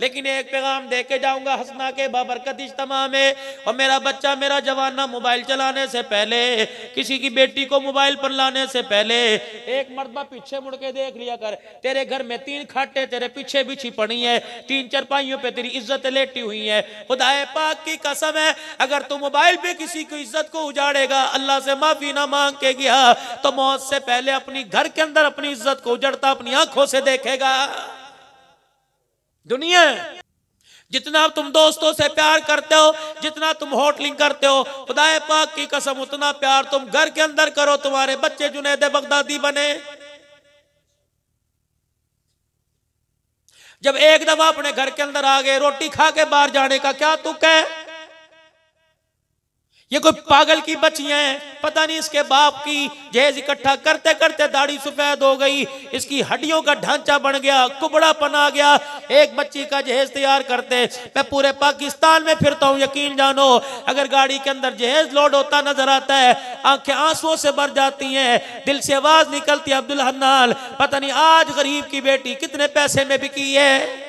लेकिन एक पैगाम दे के जाऊंगा हंसना के बाबरकत इज्तिमा में। और मेरा बच्चा, मेरा जवाना मोबाइल चलाने से पहले, किसी की बेटी को मोबाइल पर लाने से पहले एक मर्तबा पीछे मुड़ के देख लिया कर। तेरे घर में 3 खाटे तेरे पीछे बिछी पड़ी है, 3 चारपाइयों पे तेरी इज्जत लेटी हुई है। खुदाए पाक की कसम है, अगर तू मोबाइल पे किसी की इज्जत को उजाड़ेगा, अल्लाह से माफी ना मांग के गया, तो मौत से पहले अपनी घर के अंदर अपनी इज्जत को उजड़ता अपनी आंखों से देखेगा। दुनिया जितना तुम दोस्तों से प्यार करते हो, जितना तुम होटलिंग करते हो, खुदाए पाक की कसम उतना प्यार तुम घर के अंदर करो, तुम्हारे बच्चे जुनैद बगदादी बने। जब एक दफा अपने घर के अंदर आ गए, रोटी खा के बाहर जाने का क्या तुक है? ये कोई पागल की बच्चियां हैं, पता नहीं इसके बाप की जहेज इकट्ठा करते करते दाढ़ी सफेद हो गई, इसकी हड्डियों का ढांचा बन गया, कुबड़ापन आ गया। एक बच्ची का जहेज तैयार करते, मैं पूरे पाकिस्तान में फिरता हूं, यकीन जानो, अगर गाड़ी के अंदर जहेज लोड होता नजर आता है, आंखें आंसुओं से भर जाती हैं, दिल से आवाज निकलती है, अब्दुल हन्नान, पता नहीं आज गरीब की बेटी कितने पैसे में बिकी है।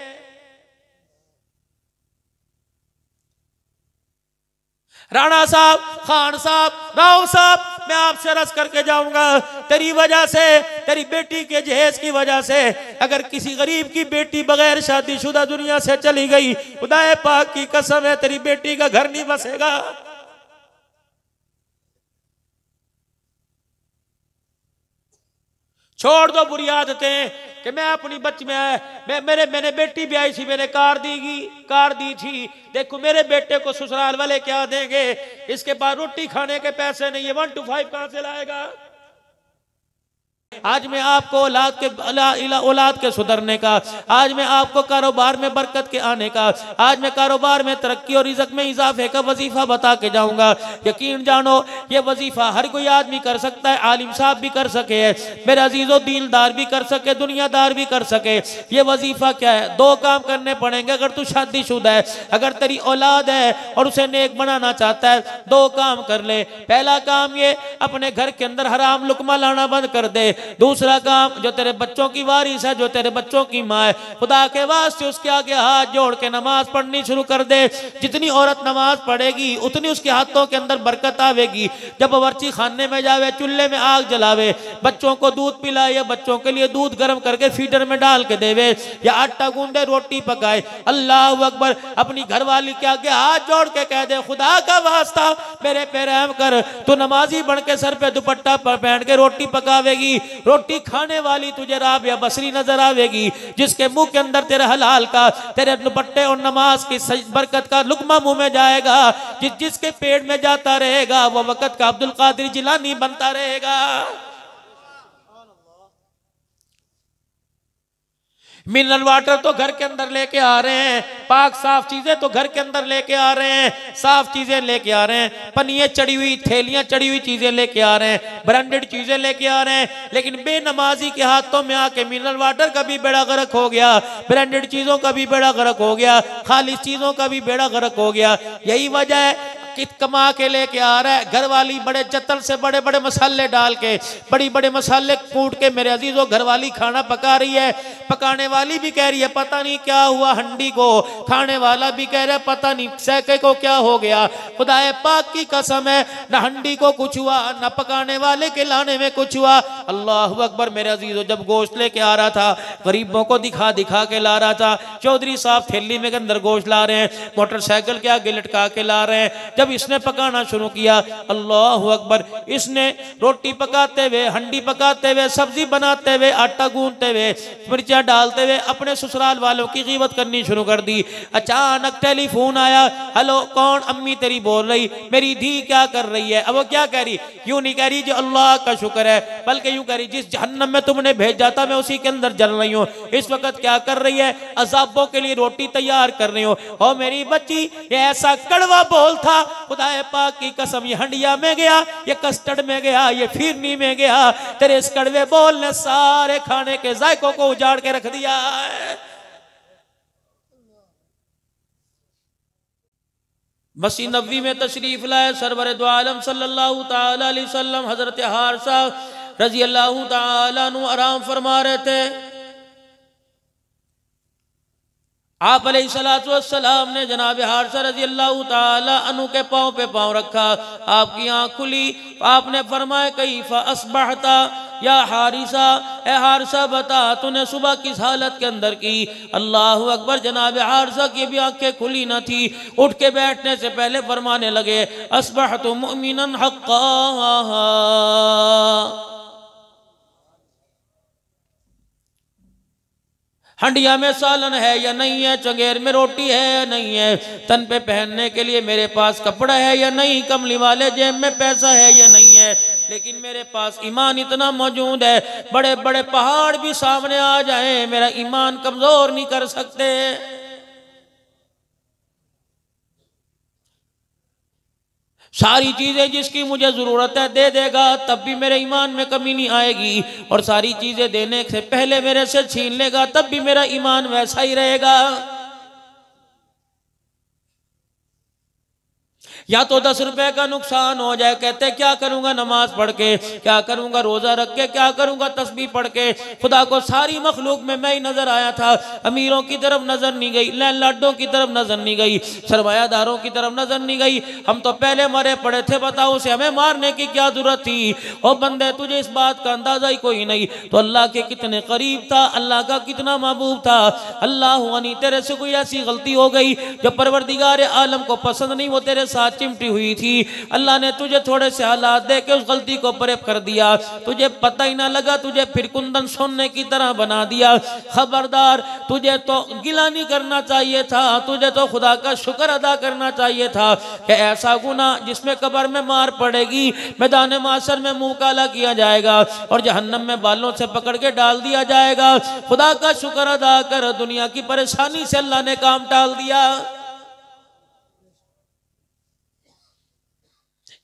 राणा साहब, खान साहब, राव साहब, मैं आपसे अर्ज करके जाऊंगा, तेरी वजह से, तेरी बेटी के जहेज की वजह से, अगर किसी गरीब की बेटी बगैर शादीशुदा दुनिया से चली गई, खुदाए पाक की कसम है तेरी बेटी का घर नहीं बसेगा। छोड़ दो बुरी आदतें कि मैं अपनी बच्ची में मैंने बेटी भी आई थी, मैंने कार दी थी, देखो मेरे बेटे को ससुराल वाले क्या देंगे, इसके बाद रोटी खाने के पैसे नहीं है, 1 to 5 कहां से लाएगा? आज मैं आपको औलाद के सुधरने का, आज मैं आपको कारोबार में बरकत के आने का, आज मैं कारोबार में तरक्की और इज्जत में इजाफे का वजीफा बता के जाऊंगा। यकीन जानो ये वजीफा हर कोई आदमी कर सकता है, आलिम साहब भी कर सके, मेरे अजीजों दीनदार भी कर सके, दुनियादार भी कर सके। ये वजीफा क्या है? 2 काम करने पड़ेंगे। अगर तू शादीशुदा है, अगर तेरी औलाद है और उसे नेक बनाना चाहता है, 2 काम कर ले। पहला काम ये, अपने घर के अंदर हराम लुकमा लाना बंद कर दे। दूसरा काम, जो तेरे बच्चों की वारिस है, जो तेरे बच्चों की माँ है, खुदा के वास्ते उसके आगे हाथ जोड़ के नमाज पढ़नी शुरू कर दे। जितनी औरत नमाज पढ़ेगी उतनी उसके हाथों के अंदर बरकत आवेगी। जब बावर्ची खाने में जावे, चूल्हे में आग जलावे, बच्चों को दूध पिलाए, बच्चों के लिए दूध गर्म करके फीडर में डाल के देवे, या आटा गूंदे, रोटी पकाए, अल्लाह अकबर, अपनी घरवाली के आगे हाथ जोड़ के कह दे, खुदा का वास्ता मेरे पे रहम कर, तू नमाजी बन के सर पे दुपट्टा पहन के रोटी पकावेगी, रोटी खाने वाली तुझे राबिया बसरी नजर आवेगी, जिसके मुंह के अंदर तेरे हलाल का, तेरे दुपट्टे और नमाज की बरकत का लुकमा मुंह में जाएगा। जिसके पेट में जाता रहेगा वो वक्त का अब्दुल कादिर जिलानी बनता रहेगा। मिनरल वाटर तो घर के अंदर लेके आ रहे हैं, पाक साफ चीजें तो घर के अंदर लेके आ रहे हैं, साफ चीजें लेके आ रहे हैं, पनिये चढ़ी हुई, थैलियां चढ़ी हुई चीजें लेके आ रहे हैं, ब्रांडेड चीजें लेके आ रहे हैं, लेकिन बेनमाजी के हाथों में आके मिनरल वाटर का भी बेड़ा गर्क हो गया, ब्रांडेड चीजों का भी बेड़ा गर्क हो गया, खालिश चीजों का भी बेड़ा गर्क हो गया। यही वजह है कमा के लेके आ रहा है, घरवाली बड़े जतन से बड़े बड़े मसाले डाल के, बड़ी बड़े मसाले कूट के मेरे अजीजों घरवाली खाना पका रही है। पकाने वाली भी कह रही है पता नहीं क्या हुआ हंडी को, खाने वाला भी कह रहा है पता नहीं सैके को क्या हो गया। खुदाए पाक की कसम है, न हंडी को कुछ हुआ, न पकाने वाले के लाने में कुछ हुआ। अल्लाह अकबर। मेरे अजीजों, जब गोश्त लेके आ रहा था, गरीबों को दिखा दिखा के ला रहा था। चौधरी साहब थैली में अंदर गोश्त ला रहे हैं, मोटरसाइकिल के आगे लटका के ला रहे हैं। जब इसने पकाना शुरू किया, अल्लाह अकबर, इसने रोटी पकाते हुए, हंडी पकाते हुए, सब्जी बनाते हुए, आटा गूंदते हुए, मिर्चा डालते हुए अपने ससुराल वालों की ग़ीबत करनी शुरू कर दी। अचानक टेलीफोन आया, हेलो कौन? अम्मी तेरी बोल रही, मेरी धी क्या कर रही है? अब वो क्या कह रही? यूं नहीं कह रही जो अल्लाह का शुक्र है, बल्कि यूं कह रही जिस जहन्नम में तुमने भेजा था मैं उसी के अंदर जल रही हूँ। इस वक्त क्या कर रही है? अजाबों के लिए रोटी तैयार कर रही हूँ। और मेरी बच्ची, ये ऐसा कड़वा बोल था, खुदाए पाक की कसम, ये हंडिया में गया, ये कस्टर्ड में गया, ये फिरनी में गया, तेरे इस कड़वे बोल ने सारे खाने के जायकों को उजाड़ के रख दिया है। मस्जिद नबवी में तशरीफ लाए सरवर दो आलम सल्लल्लाहु ताला अलैहि वसल्लम हजरत हारसा रजी अल्लाह ताला अन्हु आराम फरमा रहे थे। आप अलैहिस्सलाम ने जनाब हारिसा रज़ी अल्लाह ताला अन्हु के पाँव पे पाँव रखा, आपकी आँख खुली, आपने फरमाया कैफ़ा अस्बहता या हारिसा, ए हारिसा बता तूने सुबह किस हालत के अंदर की। अल्लाहु अकबर। जनाब हारिसा की भी आंखें खुली न थी, उठ के बैठने से पहले फरमाने लगे अस्बहतु मुमिनन हक्का। हंडिया में सालन है या नहीं है, चंगेर में रोटी है या नहीं है, तन पे पहनने के लिए मेरे पास कपड़ा है या नहीं, कमली वाले जेब में पैसा है या नहीं है, लेकिन मेरे पास ईमान इतना मौजूद है बड़े बड़े पहाड़ भी सामने आ जाए मेरा ईमान कमजोर नहीं कर सकते। सारी चीजें जिसकी मुझे जरूरत है दे देगा तब भी मेरे ईमान में कमी नहीं आएगी, और सारी चीजें देने से पहले मेरे से छीन लेगा तब भी मेरा ईमान वैसा ही रहेगा। या तो 10 रुपए का नुकसान हो जाए, कहते क्या करूंगा नमाज पढ़ के, क्या करूंगा रोजा रख के, क्या करूंगा तस्बीह पढ़ के। खुदा को सारी मखलूक में मैं ही नजर आया था, अमीरों की तरफ नजर नहीं गई, लैंडलॉर्डों की तरफ नजर नहीं गई, सरमायादारों की तरफ नजर नहीं गई। हम तो पहले मरे पड़े थे, बताओ उसे हमें मारने की क्या जरूरत थी। और बंदे तुझे इस बात का अंदाजा ही कोई नहीं, तो अल्लाह के कितने करीब था, अल्लाह का कितना महबूब था। अल्लाह अनी तेरे से कोई ऐसी गलती हो गई जो परवरदिगार आलम को पसंद नहीं, वो तेरे साथ चिमटी हुई थी, अल्लाह ने तुझे थोड़े से हालात दे के उस गलती को परेब कर दिया, तुझे पता ही ना लगा, तुझे फिर कुंदन सोने की तरह बना दिया। खबरदार, तुझे तो गिला नहीं करना चाहिए था, तुझे तो खुदा का शुक्र अदा करना चाहिए था कि ऐसा गुनाह जिसमें कब्र में मार पड़ेगी, मैदान माशर में मुंह काला किया जाएगा और जहन्नम में बालों से पकड़ के डाल दिया जाएगा। खुदा का शुक्र अदा कर, दुनिया की परेशानी से अल्लाह ने काम टाल दिया।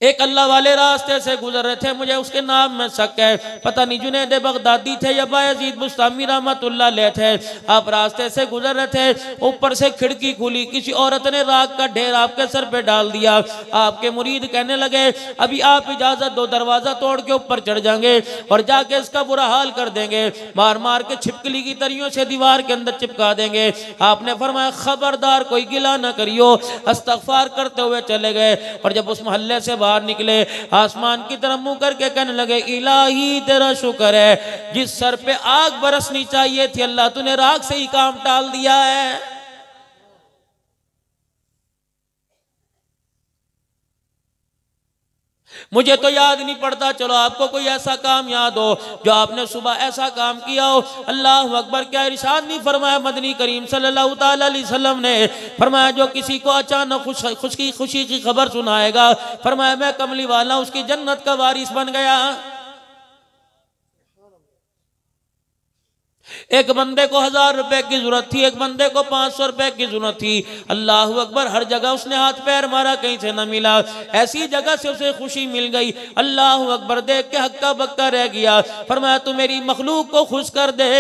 एक अल्लाह वाले रास्ते से गुजर रहे थे, मुझे उसके नाम में शक है, पता नहीं जुनैद बगदादी थे या बायजीद बुस्तामी रहमतुल्लाह अलैह थे। आप रास्ते से गुजर रहे थे, ऊपर से खिड़की खुली, किसी औरत ने राख का ढेर आपके सर पे डाल दिया। आपके मुरीद कहने लगे अभी आप इजाजत दो, दरवाजा तोड़ के ऊपर चढ़ जाएंगे और जाके इसका बुरा हाल कर देंगे, मार मार के छिपकली की तरियों से दीवार के अंदर चिपका देंगे। आपने फरमाया खबरदार कोई गिला न करियो। इस्तगफार करते हुए चले गए और जब उस मोहल्ले से बाहर निकले, आसमान की तरफ मुंह करके कहने लगे इलाही तेरा शुक्र है, जिस सर पे आग बरसनी चाहिए थी अल्लाह तूने राख से ही काम टाल दिया है। मुझे तो याद नहीं पड़ता, चलो आपको कोई ऐसा काम याद हो जो आपने सुबह ऐसा काम किया हो। अल्लाह अकबर। क्या इरशाद नहीं फरमाया मदनी करीम सल्लल्लाहु ताला अलैहि वसल्लम ने, फरमाया जो किसी को अचानक खुशी की खबर सुनाएगा, फरमाया मैं कमली वाला उसकी जन्नत का वारिस बन गया। एक बंदे को 1000 रुपए की जरूरत थी, एक बंदे को 500 रुपए की जरूरत थी। अल्लाह अकबर। हर जगह उसने हाथ पैर मारा, कहीं से न मिला, ऐसी जगह से उसे खुशी मिल गई। अल्लाह अकबर। देख के हक्का बक्का रह गया। फरमाया तू मेरी मखलूक को खुश कर दे,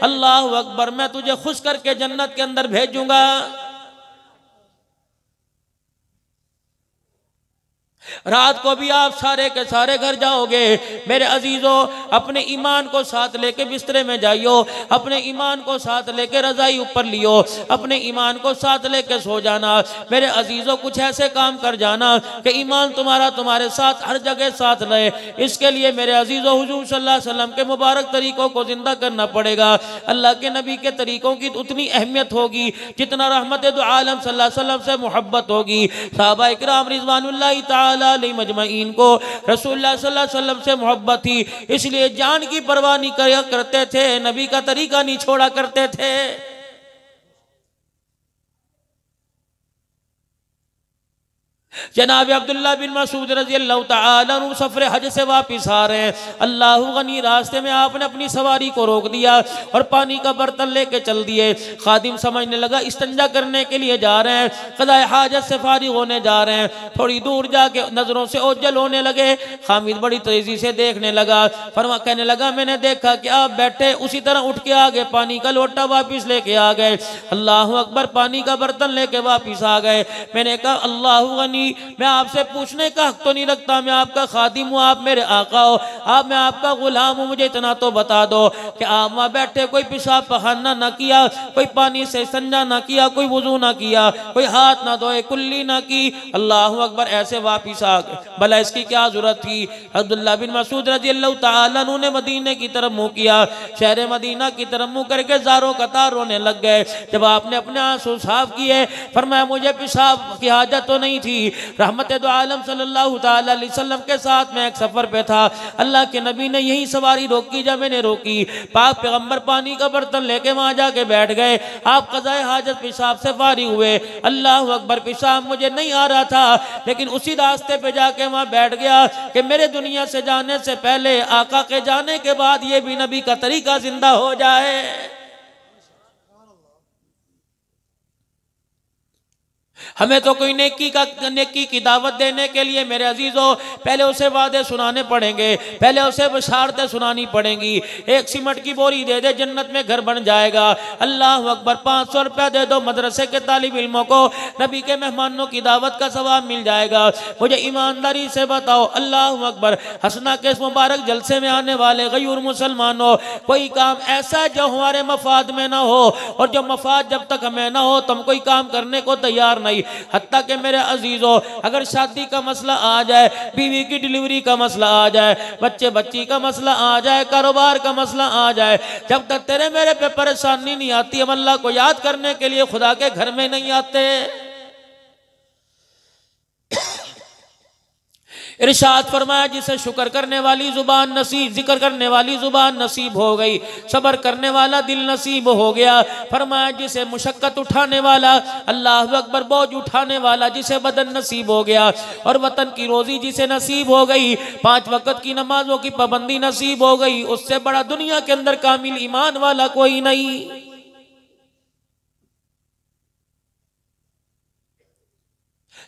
अल्लाह अकबर, मैं तुझे खुश करके जन्नत के अंदर भेजूंगा। रात को भी आप सारे के सारे घर जाओगे मेरे अजीजों, अपने ईमान को साथ लेके बिस्तरे में जाइयो, अपने ईमान को साथ लेके रजाई ऊपर लियो, अपने ईमान को साथ लेके सो जाना मेरे अजीजों। कुछ ऐसे काम कर जाना कि ईमान तुम्हारा तुम्हारे साथ हर जगह साथ रहे। इसके लिए मेरे अजीजों हुजूर सल्लल्लाहु अलैहि वसल्लम के मुबारक तरीकों को जिंदा करना पड़ेगा। अल्लाह के नबी के तरीकों की उतनी अहमियत होगी जितना रहमत दो आलम सल्लल्लाहु अलैहि वसल्लम से मोहब्बत होगी। सहाबा इकराम रिज़वानुल्लाहि ताला मजमईन को रसूलुल्लाह सल्लल्लाहु अलैहि वसल्लम से मोहब्बत थी, इसलिए जान की परवाह नहीं करते थे, नबी का तरीका नहीं छोड़ा करते थे। जनाब अब्दुल्ला बिन मसूद रजी अल्लाह तआला अन्हु सफर हज से वापिस आ रहे हैं। अल्लाह गनी रास्ते में आपने अपनी सवारी को रोक दिया और पानी का बर्तन लेके चल दिए। खादिम समझने लगा इस्तंजा करने के लिए जा रहे हैं, क़ज़ाए हाजत से फारिग होने जा रहे हैं। थोड़ी दूर जाके नजरों से ओझल होने लगे। हामिद बड़ी तेजी से देखने लगा, फरमा कहने लगा मैंने देखा कि आप बैठे उसी तरह उठ के आ गए, पानी का लोटा वापिस लेके आ गए। अल्लाह अकबर। पानी का बर्तन लेके वापिस आ गए। मैंने कहा अल्लाह गनी हुई, मैं आपसे पूछने का हक तो नहीं रखता, मैं आपका खादिम हूँ, आप मेरे आका हो, आप मैं आपका गुलाम हूँ, मुझे इतना तो बता दो कि आप वहाँ बैठे कोई पेशाब पखाना ना किया, कोई पानी से संजा ना किया, कोई वुजू ना किया, कोई हाथ ना धोए, कुल्ली ना की, अल्लाह अकबर, ऐसे वापिस आ गए। भला इसकी क्या जरूरत थी? अब्दुल्लाह बिन मसूद रजी अल्लाह तआला अन्हु ने मदीने की तरफ मुँह किया, शहर मदीना की तरफ मुँह करके ज़ारों कतार रोने लग गए। जब आपने अपने आंसू साफ किए, फरमाया मुझे पेशाब की हाजत तो नहीं थी, रहमत दो आलम सल्लल्लाहु तआला अलैहि वसल्लम के साथ मैं एक सफर पे था, अल्लाह के नबी ने यही सवारी रोकी, जब मैंने रोकी पाक पैगंबर पानी का बर्तन लेके वहां जाके बैठ गए, आप कज़ाए हाजत पेशाब से फारिग हुए। अल्लाह अकबर, पेशाब मुझे नहीं आ रहा था, लेकिन उसी रास्ते पे जाके वहां बैठ गया कि मेरे दुनिया से जाने से पहले, आका के जाने के बाद ये भी नबी का तरीका जिंदा हो जाए। हमें तो कोई नेकी की दावत देने के लिए मेरे अजीजों पहले उसे वादे सुनाने पड़ेंगे, पहले उसे बशारतें सुनानी पड़ेंगी। एक सीमेंट की बोरी दे दे, जन्नत में घर बन जाएगा। अल्लाह अकबर, 500 रुपया दे दो, मदरसे के तालिब इल्मों को नबी के मेहमानों की दावत का सवाब मिल जाएगा। मुझे ईमानदारी से बताओ, अल्लाह अकबर, हसना के इस मुबारक जलसे में आने वाले गयूर मुसलमानों, कोई काम ऐसा है जो हमारे मफाद में ना हो, और जो मफाद जब तक हमें ना हो तो हम कोई काम करने को तैयार नहीं। हत्ता के मेरे अजीजों, अगर शादी का मसला आ जाए, बीवी की डिलीवरी का मसला आ जाए, बच्चे बच्ची का मसला आ जाए, कारोबार का मसला आ जाए, जब तक तेरे मेरे पे परेशानी नहीं आती, हम अल्लाह को याद करने के लिए खुदा के घर में नहीं आते। इरशाद फरमाया, जिसे शुक्र करने वाली जुबान नसीब, जिक्र करने वाली जुबान नसीब हो गई, सब्र करने वाला दिल नसीब हो गया। फरमाया, जिसे मुशक्कत उठाने वाला, अल्लाह अकबर, बोझ उठाने वाला जिसे बदन नसीब हो गया, और वतन की रोजी जिसे नसीब हो गई, 5 वक्त की नमाजों की पाबंदी नसीब हो गई, उससे बड़ा दुनिया के अंदर कामिल ईमान वाला कोई नहीं।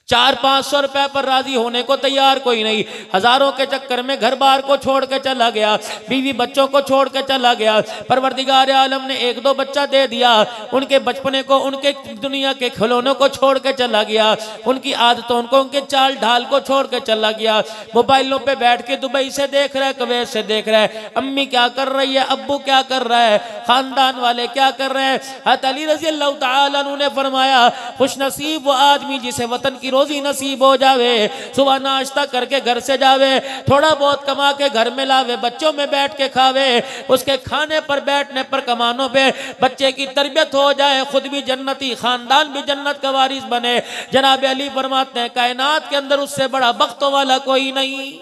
400-500 रुपए पर राजी होने को तैयार कोई नहीं, हजारों के चक्कर में घर बार को छोड़ के चला गया, बीवी बच्चों को छोड़ के चला गया। परवरदिगार आलम ने 1-2 बच्चा दे दिया, उनके बचपने को, उनके दुनिया के खिलौनों को छोड़ के चला गया, उनकी आदतों को, उनके चाल ढाल को छोड़ के चला गया। मोबाइलों पे बैठ के दुबई से देख रहा है, कुवैत से देख रहा है, अम्मी क्या कर रही है, अब्बू क्या कर रहा है, खानदान वाले क्या कर रहे हैं। हज़रत अली रज़ी अल्लाह तआला अन्हु ने फरमाया, खुश नसीब वो आदमी जिसे वतन की रोजी नसीब हो जावे, सुबह नाश्ता करके घर से जावे, थोड़ा बहुत कमा के घर में लावे, बच्चों में बैठ के खावे, उसके खाने पर बैठने पर कमानों पे बच्चे की तरबियत हो जाए, खुद भी जन्नती, खानदान भी जन्नत का वारिस बने। जनाब अली फरमाते हैं, कायनात के अंदर उससे बड़ा बख्तों वाला कोई नहीं।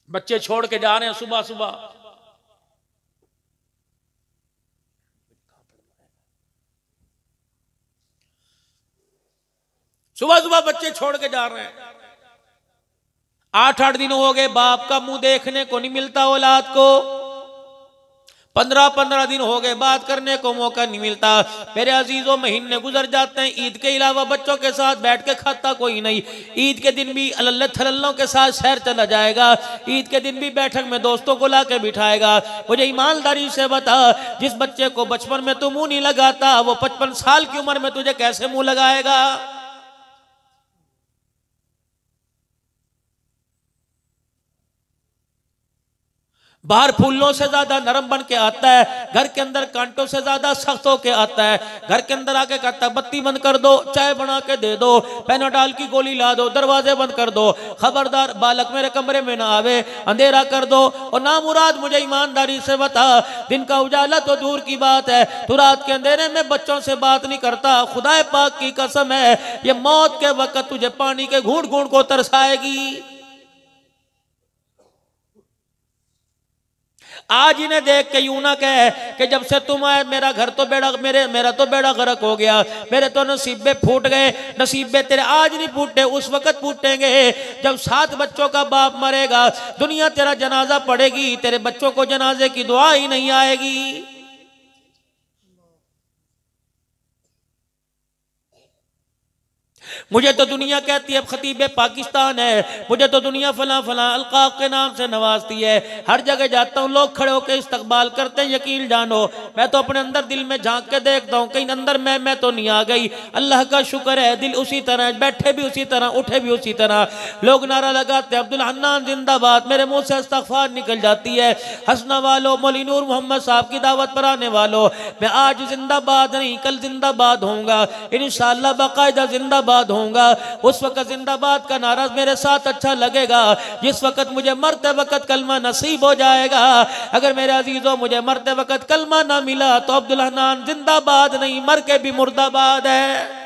बच्चे छोड़ के जा रहे हैं सुबह सुबह, सुबह सुबह बच्चे छोड़ के जा रहे हैं। 8-8 दिन हो गए, बाप का मुंह देखने को नहीं मिलता औलाद को। 15-15 दिन हो गए, बात करने को मौका नहीं मिलता। मेरे अजीजों, महीने गुजर जाते हैं, ईद के अलावा बच्चों के साथ बैठ के खाता कोई नहीं। ईद के दिन भी अल्लाह थल्लों के साथ शहर चला जाएगा, ईद के दिन भी बैठक में दोस्तों को ला के बिठाएगा। मुझे ईमानदारी से बता, जिस बच्चे को बचपन में तू मुंह नहीं लगाता, वो 55 साल की उम्र में तुझे कैसे मुंह लगाएगा? बाहर फूलों से ज्यादा नरम बन के आता है, घर के अंदर कांटों से ज्यादा सख्त होके आता है। घर के अंदर आके कहता है, बत्ती बंद कर दो, चाय बना के दे दो, पेनाडाल की गोली ला दो, दरवाजे बंद कर दो, खबरदार बालक मेरे कमरे में ना आवे, अंधेरा कर दो। और ना मुराद, मुझे ईमानदारी से बता, दिन का उजाला तो दूर की बात है, तू रात के अंधेरे में बच्चों से बात नहीं करता। खुदा पाक की कसम है, ये मौत के वक्त तुझे पानी के घूंट घूंट को तरसाएगी। आज इन्हें देख के यूं ना कहे कि जब से तुम आए मेरा घर तो बेड़ा, मेरा तो बेड़ा गर्क हो गया, मेरे तो नसीबे फूट गए। नसीबे तेरे आज नहीं फूटे, उस वक्त फूटेंगे जब 7 बच्चों का बाप मरेगा, दुनिया तेरा जनाजा पड़ेगी, तेरे बच्चों को जनाजे की दुआ ही नहीं आएगी। मुझे तो दुनिया कहती है खतीब पाकिस्तान है, मुझे तो दुनिया फला फला अलकाब के नाम से नवाजती है। हर जगह जाता हूँ लोग खड़े होकर इस्तकबाल करते हैं। यकीन जानो मैं तो अपने अंदर दिल में झांक के देखता हूँ, कहीं अंदर मैं तो नहीं आ गई। अल्लाह का शुक्र है दिल उसी तरह, बैठे भी उसी तरह, उठे भी उसी तरह। लोग नारा लगाते हैं अब्दुल हन्नान जिंदाबाद, मेरे मुंह से इस्तग़फ़ार निकल जाती है। हंसना वालों, मौलवी नूर मोहम्मद साहब की दावत पर आने वालों, मैं आज जिंदाबाद नहीं कल जिंदाबाद होऊंगा इंशाअल्लाह, बाकायदा जिंदाबाद होऊंगा। उस वक्त जिंदाबाद का नारा मेरे साथ अच्छा लगेगा जिस वक्त मुझे मरते वक्त कलमा नसीब हो जाएगा। अगर मेरे अजीजों मुझे मरते वक्त कलमा ना मिला तो अब्दुल हन्नान जिंदाबाद नहीं, मर के भी मुर्दाबाद है।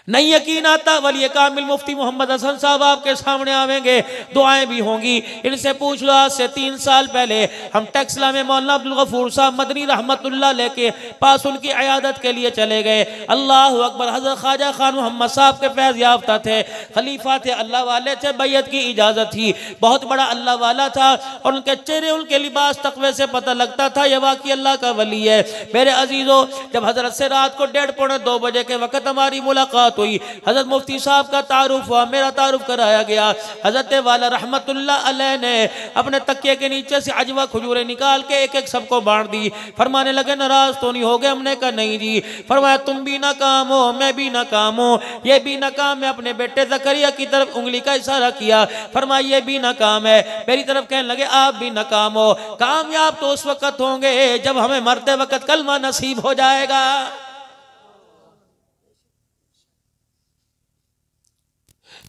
नहीं यकीन आता, वली कामिल मुफ्ती मोहम्मद हसन साहब आपके सामने आवेंगे, दुआएं भी होंगी। इनसे पूछ लो, आज से 3 साल पहले हम टेक्सला में मौलाना अब्दुल गफूर साहब मदनी रहमतुल्लाह लेके पास उनकी अयादत के लिए चले गए। अल्लाह अकबर। हजरत ख्वाजा खान मोहम्मद साहब के फैज़ याफ्ता थे, खलीफा थे, अल्लाह वाले थे, बैयत की इजाज़त थी, बहुत बड़ा अल्लाह वाला था और उनके चेहरे उनके लिबास तकवे से पता लगता था ये वाकई अल्लाह का वली है। मेरे अजीज़ों, जब हजरत से रात को 1:30 पौने 2 बजे के वक्त हमारी मुलाकात हुई, हजरत मुफ्ती साहब का तारुफ हुआ, मेरा तारुफ कराया गया। हजरत वाला रहमतुल्लाह अलैह ने अपने तकिए के नीचे से अजवा खजूरें निकाल के एक एक सबको बांट दी। फरमाने लगे नाराज तो नहीं हो गए? हमने कहा नहीं जी। फरमाया तुम भी नाकाम हो, मैं भी नाकाम हो, ये भी नाकाम है। अपने बेटे ज़करिया की तरफ उंगली का इशारा किया, फरमाया ये भी नाकाम है। मेरी तरफ कहने लगे आप भी नाकाम हो। कामयाब तो उस वक्त होंगे जब हमें मरते वक्त कलमा नसीब हो जाएगा।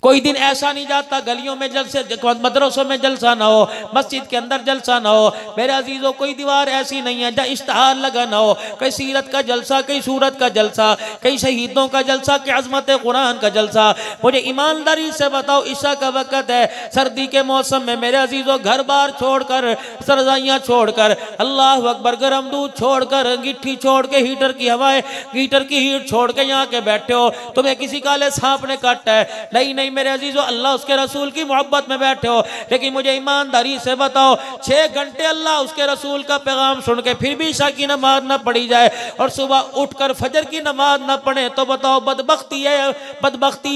कोई दिन ऐसा नहीं जाता गलियों में जलसे, मदरसों में जलसा ना हो, मस्जिद के अंदर जलसा ना हो। मेरे अजीजों, कोई दीवार ऐसी नहीं है जहाँ इश्तहार लगा ना हो। कहीं सीरत का जलसा, कहीं सूरत का जलसा, कहीं शहीदों का जलसा, कहीं अज़मत कुरान का जलसा। मुझे ईमानदारी से बताओ, ईशा का वक़्त है, सर्दी के मौसम में मेरे अजीजों घर बार छोड़कर, सरजाइयाँ छोड़कर, अल्लाह अकबर, गर्म दूध छोड़कर, गिट्ठी छोड़ के, हीटर की हवाएं, हीटर की हीट छोड़ के यहाँ के बैठे हो। तुम्हें किसी काले सांप ने काटा है? नहीं मेरे अजीजों, अल्लाह उसके रसूल की मोहब्बत में बैठे हो। लेकिन मुझे ईमानदारी से बताओ, 6 घंटे अल्लाह उसके रसूल का पैगाम सुन के फिर भी ईशा की नमाज ना पढ़ी जाए और सुबह उठकर फजर की नमाज ना पढ़े, तो बताओ बदबख्ती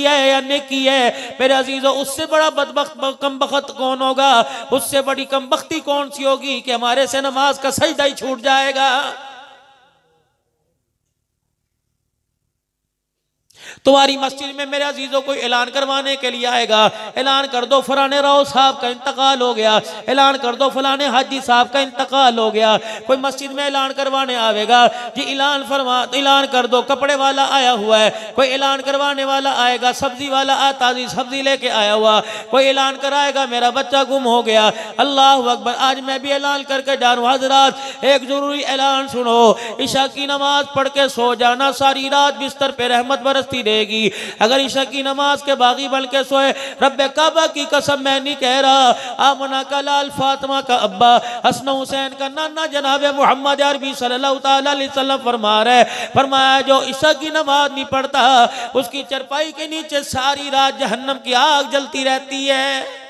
है या नेकी है? मेरे अजीजों, उससे बड़ा बदबख्त कमबख्त कौन होगा? उससे बड़ी कमबख्ती कौन सी होगी कि हमारे से नमाज का सजदा ही छूट जाएगा। तुम्हारी मस्जिद में मेरे अजीजों कोई ऐलान करवाने के लिए आएगा, ऐलान कर दो फलाने राव साहब का इंतकाल हो गया, ऐलान कर दो फलाने हाजी साहब का इंतकाल हो गया। कोई मस्जिद में ऐलान करवाने आएगा जी, ऐलान कर दो कपड़े वाला आया हुआ है। कोई ऐलान करवाने वाला आएगा, सब्जी वाला ताज़ी सब्जी लेके आया हुआ। कोई ऐलान कराएगा मेरा बच्चा गुम हो गया। अल्लाह अकबर। आज मैं भी ऐलान करके जा रहा हूँ। हजरात, एक जरूरी ऐलान सुनो, ईशा की नमाज पढ़ के सो जाना, सारी रात बिस्तर पे रहमत बरसती रहेगी। अगर ईशा की नमाज के बागी बन के सोए, रब्बे काबा की कसम मैं नहीं कह रहा, आमना का लाल, फातिमा का अब्बा, हसन हुसैन का नाना जनाब मोहम्मद अरबी सल्लल्लाहु अलैहि वसल्लम फरमा रहे, फरमाया जो ईशा की नमाज नहीं पढ़ता उसकी चरपाई के नीचे सारी रात जहन्नम की आग जलती रहती है।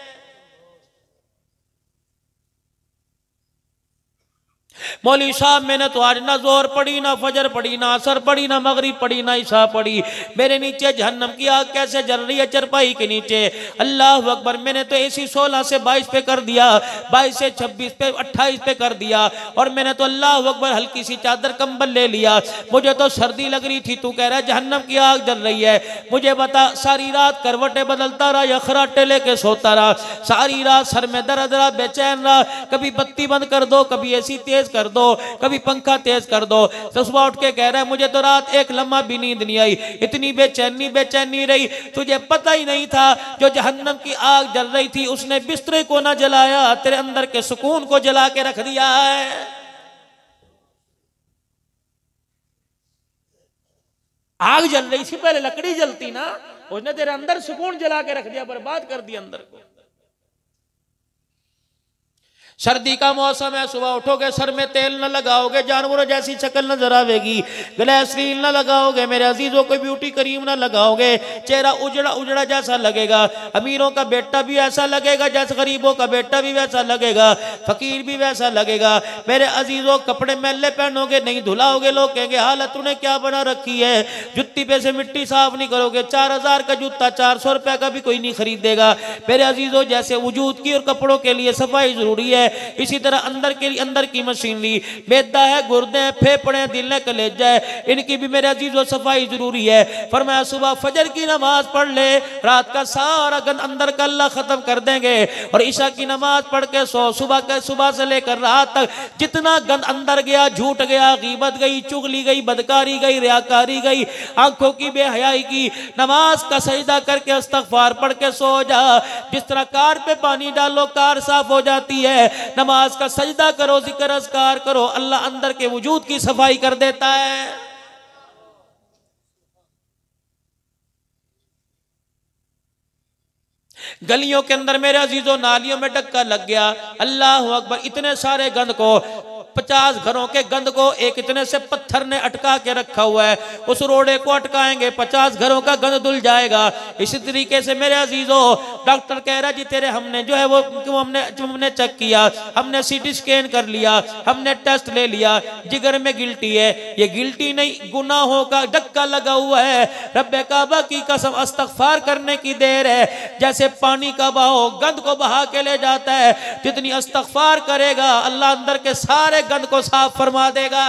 मौलवी साहब, मैंने तो आज ना जोर पड़ी, ना फजर पड़ी, ना असर पड़ी, ना मगरिब पड़ी, ना ईशा पड़ी, मेरे नीचे जहन्नम की आग कैसे जल रही है चरपाई के नीचे। अल्लाह अकबर। मैंने तो एसी 16 से 22 पे कर दिया, 22 से 26 पे 28 पे कर दिया, और मैंने तो अल्लाह अकबर हल्की सी चादर कंबल ले लिया। मुझे तो सर्दी लग रही थी, तू कह रहा है जहन्नम की आग जल रही है। मुझे बता, सारी रात करवटें बदलता रहा या खराटे लेके सोता रहा, सारी रात सर में दर्द रहा, बेचैन रहा। कभी बत्ती बंद कर दो, कभी एसी तेज कर दो, कभी पंखा तेज कर दो। तो सुबह उठ के कह रहा है मुझे तो रात एक लम्हा भी नींद नहीं आई, इतनी बेचैनी रही। तुझे पता ही नहीं था जो जहन्नम की आग जल रही थी उसने बिस्तरे को ना जलाया, तेरे अंदर के सुकून को जला के रख दिया है। आग जल रही थी, पहले लकड़ी जलती ना, उसने तेरे अंदर सुकून जला के रख दिया, बर्बाद कर दिया अंदर को। सर्दी का मौसम है, सुबह उठोगे सर में तेल न लगाओगे, जानवरों जैसी शक्ल नजर आवेगी, ग्लिसरीन न लगाओगे मेरे अजीजों, कोई ब्यूटी क्रीम न लगाओगे, चेहरा उजड़ा उजड़ा जैसा लगेगा। अमीरों का बेटा भी ऐसा लगेगा जैसे गरीबों का बेटा भी वैसा लगेगा, फकीर भी वैसा लगेगा। मेरे अजीजों कपड़े मैले पहनोगे, नहीं धुलाओगे, लोग कहेंगे हालत तूने क्या बना रखी है, जुत्ती पे से मिट्टी साफ नहीं करोगे, 4000 का जूता 400 रुपए का भी कोई नहीं खरीदेगा। मेरे अजीजों जैसे वजूद की और कपड़ों के लिए सफाई जरूरी है, इसी तरह अंदर की मशीनरी, मैदा है, गुर्दे हैं, फेफड़े हैं, दिल है, कलेजा है, इनकी भी मेरे अजीजों सफाई जरूरी है। फरमाया सुबह फजर की नमाज पढ़ ले, रात का सारा गंद अंदर का अल्लाह खत्म कर देंगे, और ईशा की नमाज पढ़ के सो, सुबह से लेकर रात तक जितना गंद अंदर गया, झूठ गया, गीबत गई, चुगली गई, बदकारी गई, रियाकारी गई, आंखों की बेहयाई की, नमाज का सजदा करके इस्तगफार पढ़ के सो जा। जिस तरह कार पे पानी डालो कार साफ हो जाती है, नमाज का सजदा करो, जिक्र अज़कार करो, अल्लाह अंदर के वजूद की सफाई कर देता है। गलियों के अंदर मेरे अजीजों नालियों में डक्का लग गया, अल्लाह अकबर, इतने सारे गंद को, 50 घरों के गंद को एक इतने से पत्थर ने अटका के रखा हुआ है, उस रोड़े को अटकाएंगे 50 घरों का गंद धुल जाएगा। इसी तरीके से मेरे अजीजों डॉक्टर कह रहा जी तेरे हमने जो है वो हमने चेक किया, हमने सीटी स्कैन कर लिया, हमने टेस्ट ले लिया, जिगर में गिल्टी है, ये गिल्टी नहीं गुनाहों का डक्का लगा हुआ है। रब्बे काबा की कसम इस्तगफार करने की देर है, जैसे पानी का बहाव गंद को बहा के ले जाता है, जितनी इस्तगफार करेगा अल्लाह अंदर के सारे गंद को साफ फरमा देगा।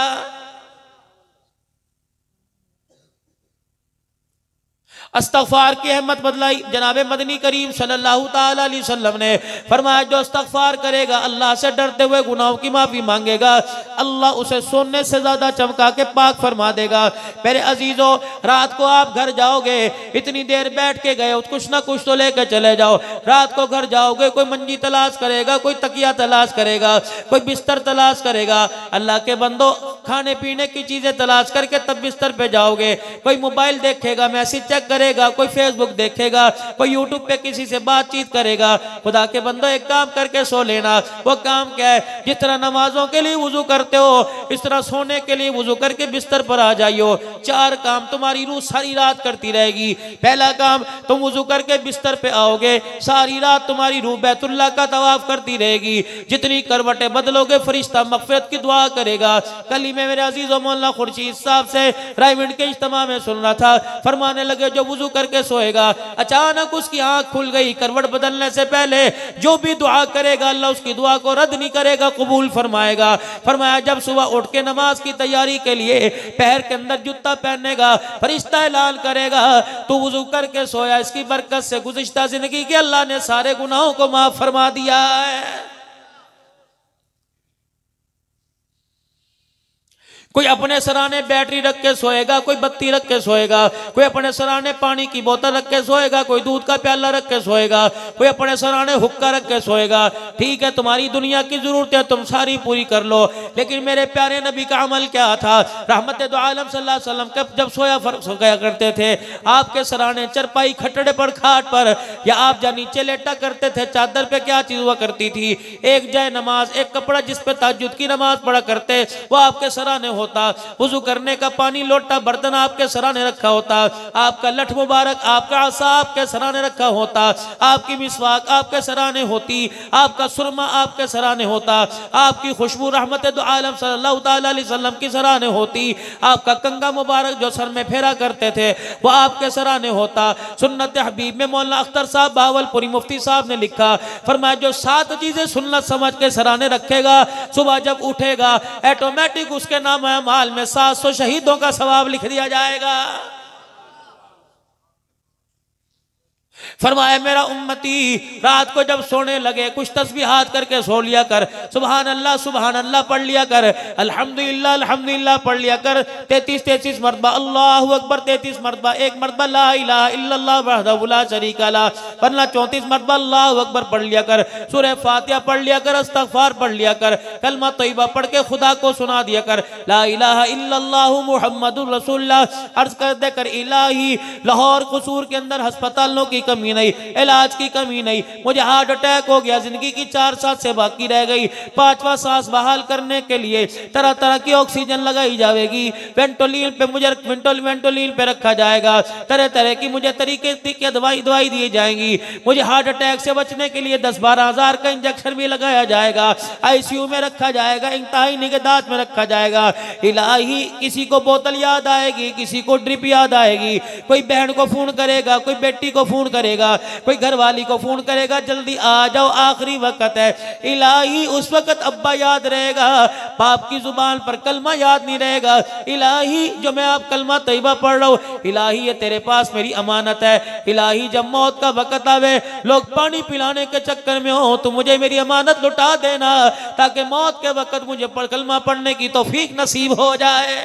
इस्तगफार की अहमियत बदलाई जनाब मदनी करीम सल्लल्लाहु ताला अलैहि वसल्लम ने फरमाया, जो इस्तगफार करेगा अल्लाह से डरते हुए गुनाहों की माफी मांगेगा, अल्लाह उसे सोने से ज्यादा चमका के पाक फरमा देगा। मेरे अजीजों रात को आप घर जाओगे, इतनी देर बैठ के गए, कुछ ना कुछ तो लेकर चले जाओ। रात को घर जाओगे, कोई मंजी तलाश करेगा, कोई तकिया तलाश करेगा, कोई बिस्तर तलाश करेगा। अल्लाह के बंदो खाने पीने की चीजें तलाश करके तब बिस्तर पे जाओगे। कोई मोबाइल देखेगा, मैसेज चेक करेगा, कोई फेसबुक देखेगा, कोई यूट्यूब पे किसी से बातचीत करेगा। खुदा के बंदो एक काम करके सो लेना। वो काम क्या है? जिस तरह नमाजों के लिए वुजू करते हो, इस तरह सोने के लिए वुजू करके बिस्तर पर आ जाइयो। 4 काम तुम्हारी रूह सारी रात करती रहेगी। पहला काम, तुम वुजू करके बिस्तर पे आओगे, सारी रात तुम्हारी रूह बैतुल्लाह का तवाफ करती रहेगी। जितनी करवटें बदलोगे फरिश्ता मगफिरत की दुआ करेगा। कल ही मैं मेरे अजीज मौलाना खुर्शीद साहब से रायविंड के इज्तिमा में सुन रहा था, फरमाने लगे जो वुजू करके सोएगा, अचानक उसकी आंख खुल गई, करवट बदलने से पहले जो भी दुआ करेगा अल्लाह उसकी दुआ को रद्द नहीं करेगा, कबूल फरमाएगा। फरमाया जब सुबह उठ के नमाज की तैयारी के लिए पैर के अंदर जूता पहनेगा, फरिश्ता ऐलान करेगा तू वुजू करके सोया, इसकी बरकत से गुज़िश्ता जिंदगी के अल्लाह ने सारे गुनाहों को माफ फरमा दिया है। कोई अपने सराने बैटरी रख के सोएगा, कोई बत्ती रख के सोएगा, कोई अपने सराने पानी की बोतल रख के सोएगा, कोई दूध का प्याला रख के सोएगा, कोई अपने सराने हुक्का रख के सोएगा। ठीक है, तुम्हारी दुनिया की जरूरतें तुम सारी पूरी कर लो, लेकिन मेरे प्यारे नबी का अमल क्या था? रहमत दो आलम सल्लल्लाहु अलैहि वसल्लम जब सो गया करते थे, आपके सराने चरपाई खटड़े पर खाट पर या आप जहाँ नीचे लेटा करते थे, चादर पे क्या चीज हुआ करती थी? एक जय नमाज, एक कपड़ा जिस पे तहज्जुद की नमाज पढ़ा करते, वो आपके सराने होता। वुजू करने का पानी लोटा बर्तन आपके सराने रखा होता, आपका लठ मुबारक, आपका आसा आपके सराने रखा होता, आपकी मिसवाक आपके सराने होती, आपका सुरमा आपके सराने होता, आपकी खुशबू रहमत दो आलम सल्लल्लाहु ताला अलैहि वसल्लम की सराने होती, आपका कंगा मुबारक जो सर में फेरा करते थे वो आपके सराने होता। सुन्नत हबीब में मौलाना अख्तर साहब बावलपुरी मुफ्ती साहब ने लिखा, फरमाया जो 7 चीजें सुन्नत समझ के सराने रखेगा, सुबह जब उठेगा ऑटोमेटिक उसके नाम माल में 700 शहीदों का सवाब लिख दिया जाएगा। फरमाया मेरा उम्मती रात को जब सोने लगे कुछ तस्बीहात करके सो लिया कर, सुभान अल्लाह पढ़ लिया कर, अल्हम्दुलिल्लाह अल्हम्दुलिल्लाह पढ़ लिया कर, 33 मरतबा अल्लाहु अकबर, 33 मरतबा, एक मरतबा ला इलाहा इल्लल्लाह वहदहु ला शरीका ला, वरना 34 मरतबा अल्लाहु अकबर पढ़ लिया कर, सूरह फातिहा पढ़ लिया कर, इस्तगफार पढ़ लिया कर, कलमा तैयबा पढ़ के खुदा को सुना दिया कर, ला इलाहा इल्लल्लाहु मुहम्मदुर रसूलुल्लाह अर्ज कर दे कर, इलाही लाहौर कसूर के अंदर अस्पतालों की कमी कमी नहीं, इलाज की कमी नहीं। मुझे हार्ट अटैक हो गया, जिंदगी की 4 सांस से बाकी रह गई, 5वां सांस बहाल करने के लिए तरह तरह की ऑक्सीजन लगाई जाएगी, वेंटोलिन पे मुझे वेंटोलिन पे रखा जाएगा, तरह तरह की मुझे तरीके की दवाई दी जाएंगी। मुझे हार्ट अटैक से बचने के लिए 10-12 हज़ार का इंजेक्शन भी लगाया जाएगा, आईसीयू में रखा जाएगा, इंतहाई निगहदाश्त में रखा जाएगा। इलाही किसी को बोतल याद आएगी, किसी को ड्रिप याद आएगी, कोई बहन को फोन करेगा, कोई बेटी को फोन करेगा, कोई घरवाली को फोन करेगा, जल्दी आ जाओ आखिरी वक्त है। इलाही उस वक्त अब्बा याद रहेगा, बाप की जुबान पर कलमा याद नहीं रहेगा। इलाही जो मैं आप कलमा तैयबा पढ़ रहा हूँ, इलाही ये तेरे पास मेरी अमानत है। इलाही जब मौत का वक्त आवे, लोग पानी पिलाने के चक्कर में हो, तो मुझे मेरी अमानत लुटा देना, ताकि मौत के वक्त मुझे कलमा पढ़ने की तौफीक नसीब हो जाए।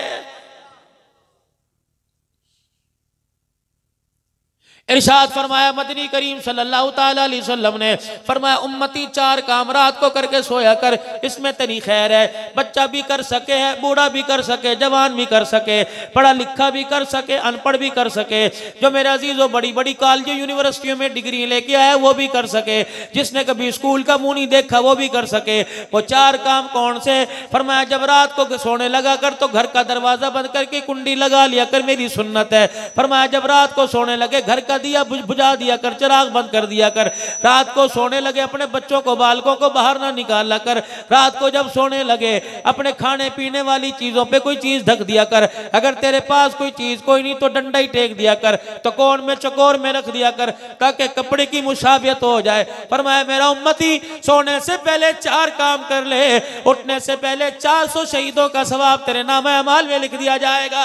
इरशाद फरमाया मदनी करीम सल्लल्लाहु ताला अलैहि वसल्लम ने फरमाया, उम्मती 4 काम रात को करके सोया कर, इसमें तेरी खैर है। बच्चा भी कर सके है, बूढ़ा भी कर सके, जवान भी कर सके, पढ़ा लिखा भी कर सके, अनपढ़ भी कर सके। जो मेरे अजीजों बड़ी बड़ी कॉलेज यूनिवर्सिटियों में डिग्री लेके आया वो भी कर सके, जिसने कभी स्कूल का मुंह नहीं देखा वो भी कर सके। वो 4 काम कौन से? फरमाया जब रात को सोने लगा कर तो घर का दरवाजा बंद करके कुंडी लगा लिया कर, मेरी सुन्नत है। फरमाया जब रात को सोने लगे घर का दिया बुझा दिया कर, चिराग बंद कर दिया कर। रात को सोने लगे अपने बच्चों को बालकों को बाहर ना निकाला कर। रात को जब सोने लगे अपने खाने पीने वाली चीजों पे कोई चीज ढक दिया कर। अगर तेरे पास कोई चीज कोई नहीं तो डंडा ही टेक दिया कर, तो कोण में चकोर में रख दिया कर, ताकि कपड़े की मुशाबियत हो जाए। फरमाया मेरा उम्मती सोने से पहले 4 काम कर ले, उठने से पहले 400 शहीदों का सवाब तेरे नामे अमाल में लिख दिया जाएगा।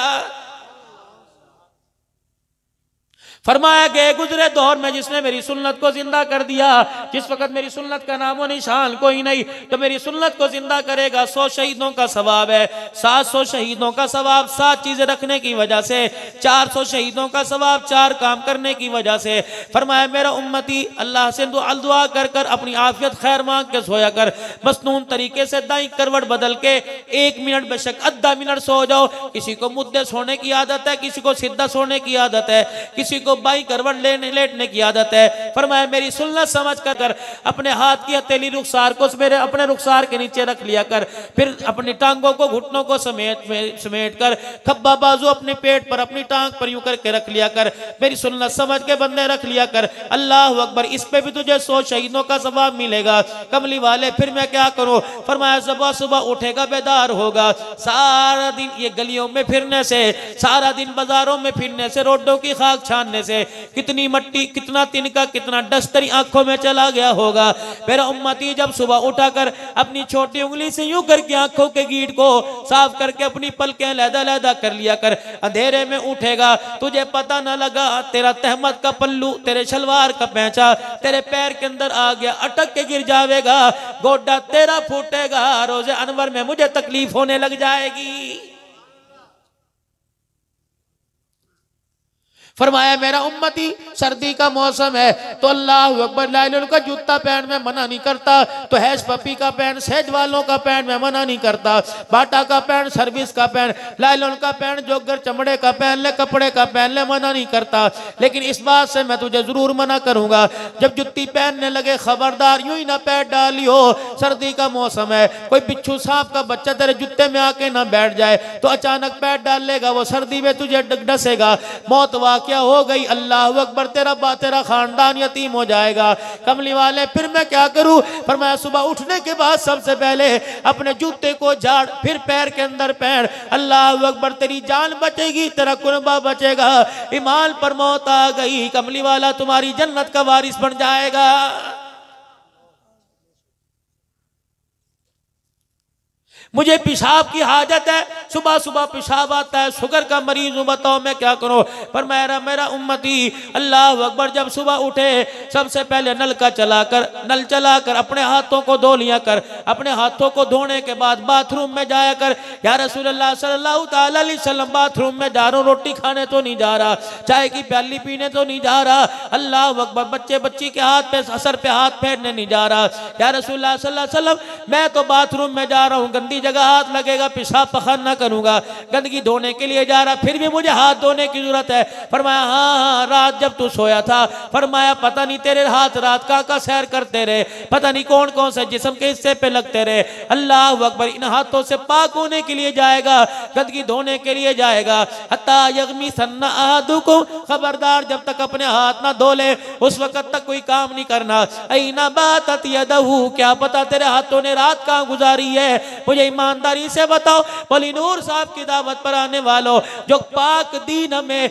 फरमाया गए गुजरे दौर में जिसने मेरी सुन्नत को जिंदा कर दिया, जिस वक्त मेरी सुन्नत का नामो निशान कोई नहीं, तो मेरी सुन्नत को जिंदा करेगा। 100 शहीदों का सवाब है, 700 शहीदों का सवाब 7 चीजें रखने की वजह से, 400 शहीदों का सवाब 4 काम करने की वजह से। फरमाया मेरा उम्मती अल्लाह से दुआ कर कर अपनी आफियत खैर मांग के सोया कर। मसनून तरीके से दाई करवट बदल के 1 मिनट बेशक आधा मिनट सो जाओ। किसी को मुद्दे सोने की आदत है, किसी को सीधा सोने की आदत है, किसी को बाई करवट लेटने की आदत है। फरमाया मेरी सुन्नत समझ कर अपने हाथ की हथेली रुखसार को मेरे अपने रुखसार के नीचे रख लिया कर, फिर अपनी टांगों को घुटनों को समेट कर खब्बा बाजू अपने पेट पर अपनी टांग पर यूं करके रख लिया कर। मेरी सुन्नत समझ के बंदे रख लिया कर। अल्लाह अकबर, इस पे भी तुझे 100 शहीदों का सवाब मिलेगा। कमली वाले फिर मैं क्या करूं? फरमाया सुबह सुबह उठेगा, बेदार होगा, सारा दिन ये गलियों में फिरने से, सारा दिन बाजारों में फिरने से, रोडों की खाक छानने से कितनी मट्टी, कितना तिनका, कितना डस्ट तेरी आंखों में चला गया होगा। मेरा उम्मती जब सुबह उठाकर अपनी छोटी उंगली से यूं करके आंखों के गीट को साफ करके अपनी पलकें लहदा कर लिया कर। अंधेरे में उठेगा, तुझे पता न लगा तेरा तहमत का पल्लू, तेरे शलवार का पैंचा तेरे पैर के अंदर आ गया, अटक के गिर जाएगा, गोड्डा तेरा फूटेगा, रोजे अनवर में मुझे तकलीफ होने लग जाएगी। फरमाया मेरा उम्मती सर्दी का मौसम है तो अल्लाह अकबर, लाइलन का जूता पहन में मना नहीं करता, तो हैज पपी का पहन, सहज वालों का पहन में मना नहीं करता, बाटा का पहन, सर्विस का पहन, लाइलन का पहन, जोगर चमड़े का पहन ले, कपड़े का पहन ले, मना नहीं करता। लेकिन इस बात से मैं तुझे जरूर मना करूंगा, जब जुत्ती पहनने लगे खबरदार यूं ही ना पैर डालियो, सर्दी का मौसम है, कोई बिच्छू सांप का बच्चा तेरे जूते में आके ना बैठ जाए तो अचानक पैर डाल लेगा, वो सर्दी में तुझे डसेगा, मौत वाक़ क्या हो गई, अल्लाह अकबर, तेरा खानदान यतीम हो जाएगा। कमली वाले फिर मैं क्या करूं? फरमाया सुबह उठने के बाद सबसे पहले अपने जूते को झाड़, फिर पैर के अंदर पहन, अल्लाह अकबर, तेरी जान बचेगी, तेरा कुर्बा बचेगा। ईमान पर मौत आ गई, कमली वाला तुम्हारी जन्नत का वारिस बन जाएगा। मुझे पेशाब की हाजत है, सुबह सुबह पेशाब आता है, शुगर का मरीज हूं, बताओ मैं क्या करूं? पर मेरा उम्मती अल्लाह अकबर जब सुबह उठे सबसे पहले नल चलाकर अपने हाथों को धो लिया कर। अपने हाथों को धोने के बाद बाथरूम में जाया कर। या रसूलुल्लाह सल्लल्लाहु ताला अलैहि वसल्लम, बाथरूम में जा रहा हूं, रोटी खाने तो नहीं जा रहा, चाय की प्याली पीने तो नहीं जा रहा, अल्लाह अकबर, बच्ची के हाथ पे असर पे हाथ फेरने नहीं जा रहा। या रसूलुल्लाह सल्लल्लाहु अलैहि वसल्लम, मैं तो बाथरूम में जा रहा हूं, गंदी जगह हाथ लगेगा, पेशाब पखाना करूंगा, गंदगी धोने के लिए जा रहा, फिर भी मुझे हाथ धोने की जरूरत है। फरमाया हाँ, रात जब तू सोया था, फरमाया पता नहीं तेरे हाथ रात का सैर करते रहे, पता नहीं कौन कौन से जिस्म के हिस्से पे लगते रहे। अल्लाह अकबर, इन हाथों से पाक होने के लिए जाएगा, गंदगी धोने के लिए जाएगा। हत्ता यगमी सन्ना अहादुकुम, खबरदार जब तक अपने हाथ ना धो ले उस वक्त तक कोई काम नहीं करना। ऐना बातत यदहू, क्या पता तेरे हाथों ने रात कहाँ गुजारी है, मुझे ईमानदारी से बताओ। बोली नूर साहब की दावत पर आने वालों, जो पाक दीन हमें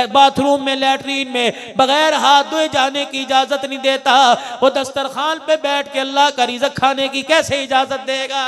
बाथरूम में लैट्रीन में बगैर हाथ धोए जाने की इजाजत नहीं देता, वो दस्तरखान पे बैठ के अल्लाह का रिज़्क़ खाने की कैसे इजाजत देगा।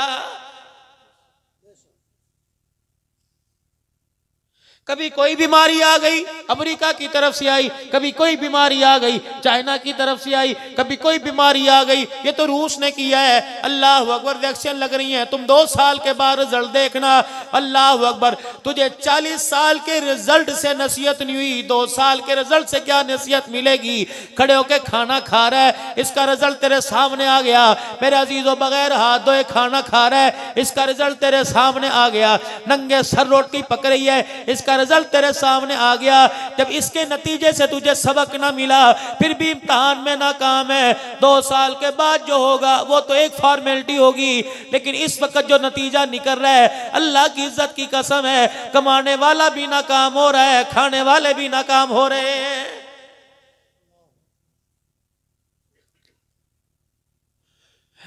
कभी कोई बीमारी आ गई अमेरिका की तरफ से आई, कभी कोई बीमारी आ गई चाइना की तरफ से आई, कभी कोई बीमारी आ गई, ये तो रूस ने किया है। अल्लाह अकबर, वैक्सीन लग रही है, तुम 2 साल के बाद रिजल्ट देखना। अल्लाह अकबर, तुझे 40 साल के रिजल्ट से नसीहत नहीं हुई, 2 साल के रिजल्ट से क्या नसीहत मिलेगी। खड़े होके खाना खा रहा है, इसका रिजल्ट तेरे सामने आ गया। मेरे अजीजों, बगैर हाथ धोए खाना खा रहा है, इसका रिजल्ट तेरे सामने आ गया। नंगे सर रोटी पक रही है, इसका रिजल्ट तेरे सामने आ गया। जब इसके नतीजे से तुझे सबक ना मिला, फिर भी इम्तिहान में नाकाम है, 2 साल के बाद जो होगा वो तो एक फॉर्मेलिटी होगी, लेकिन इस वक्त जो नतीजा निकल रहा है, अल्लाह की इज्जत की कसम है, कमाने वाला भी नाकाम हो रहा है, खाने वाले भी नाकाम हो रहे हैं।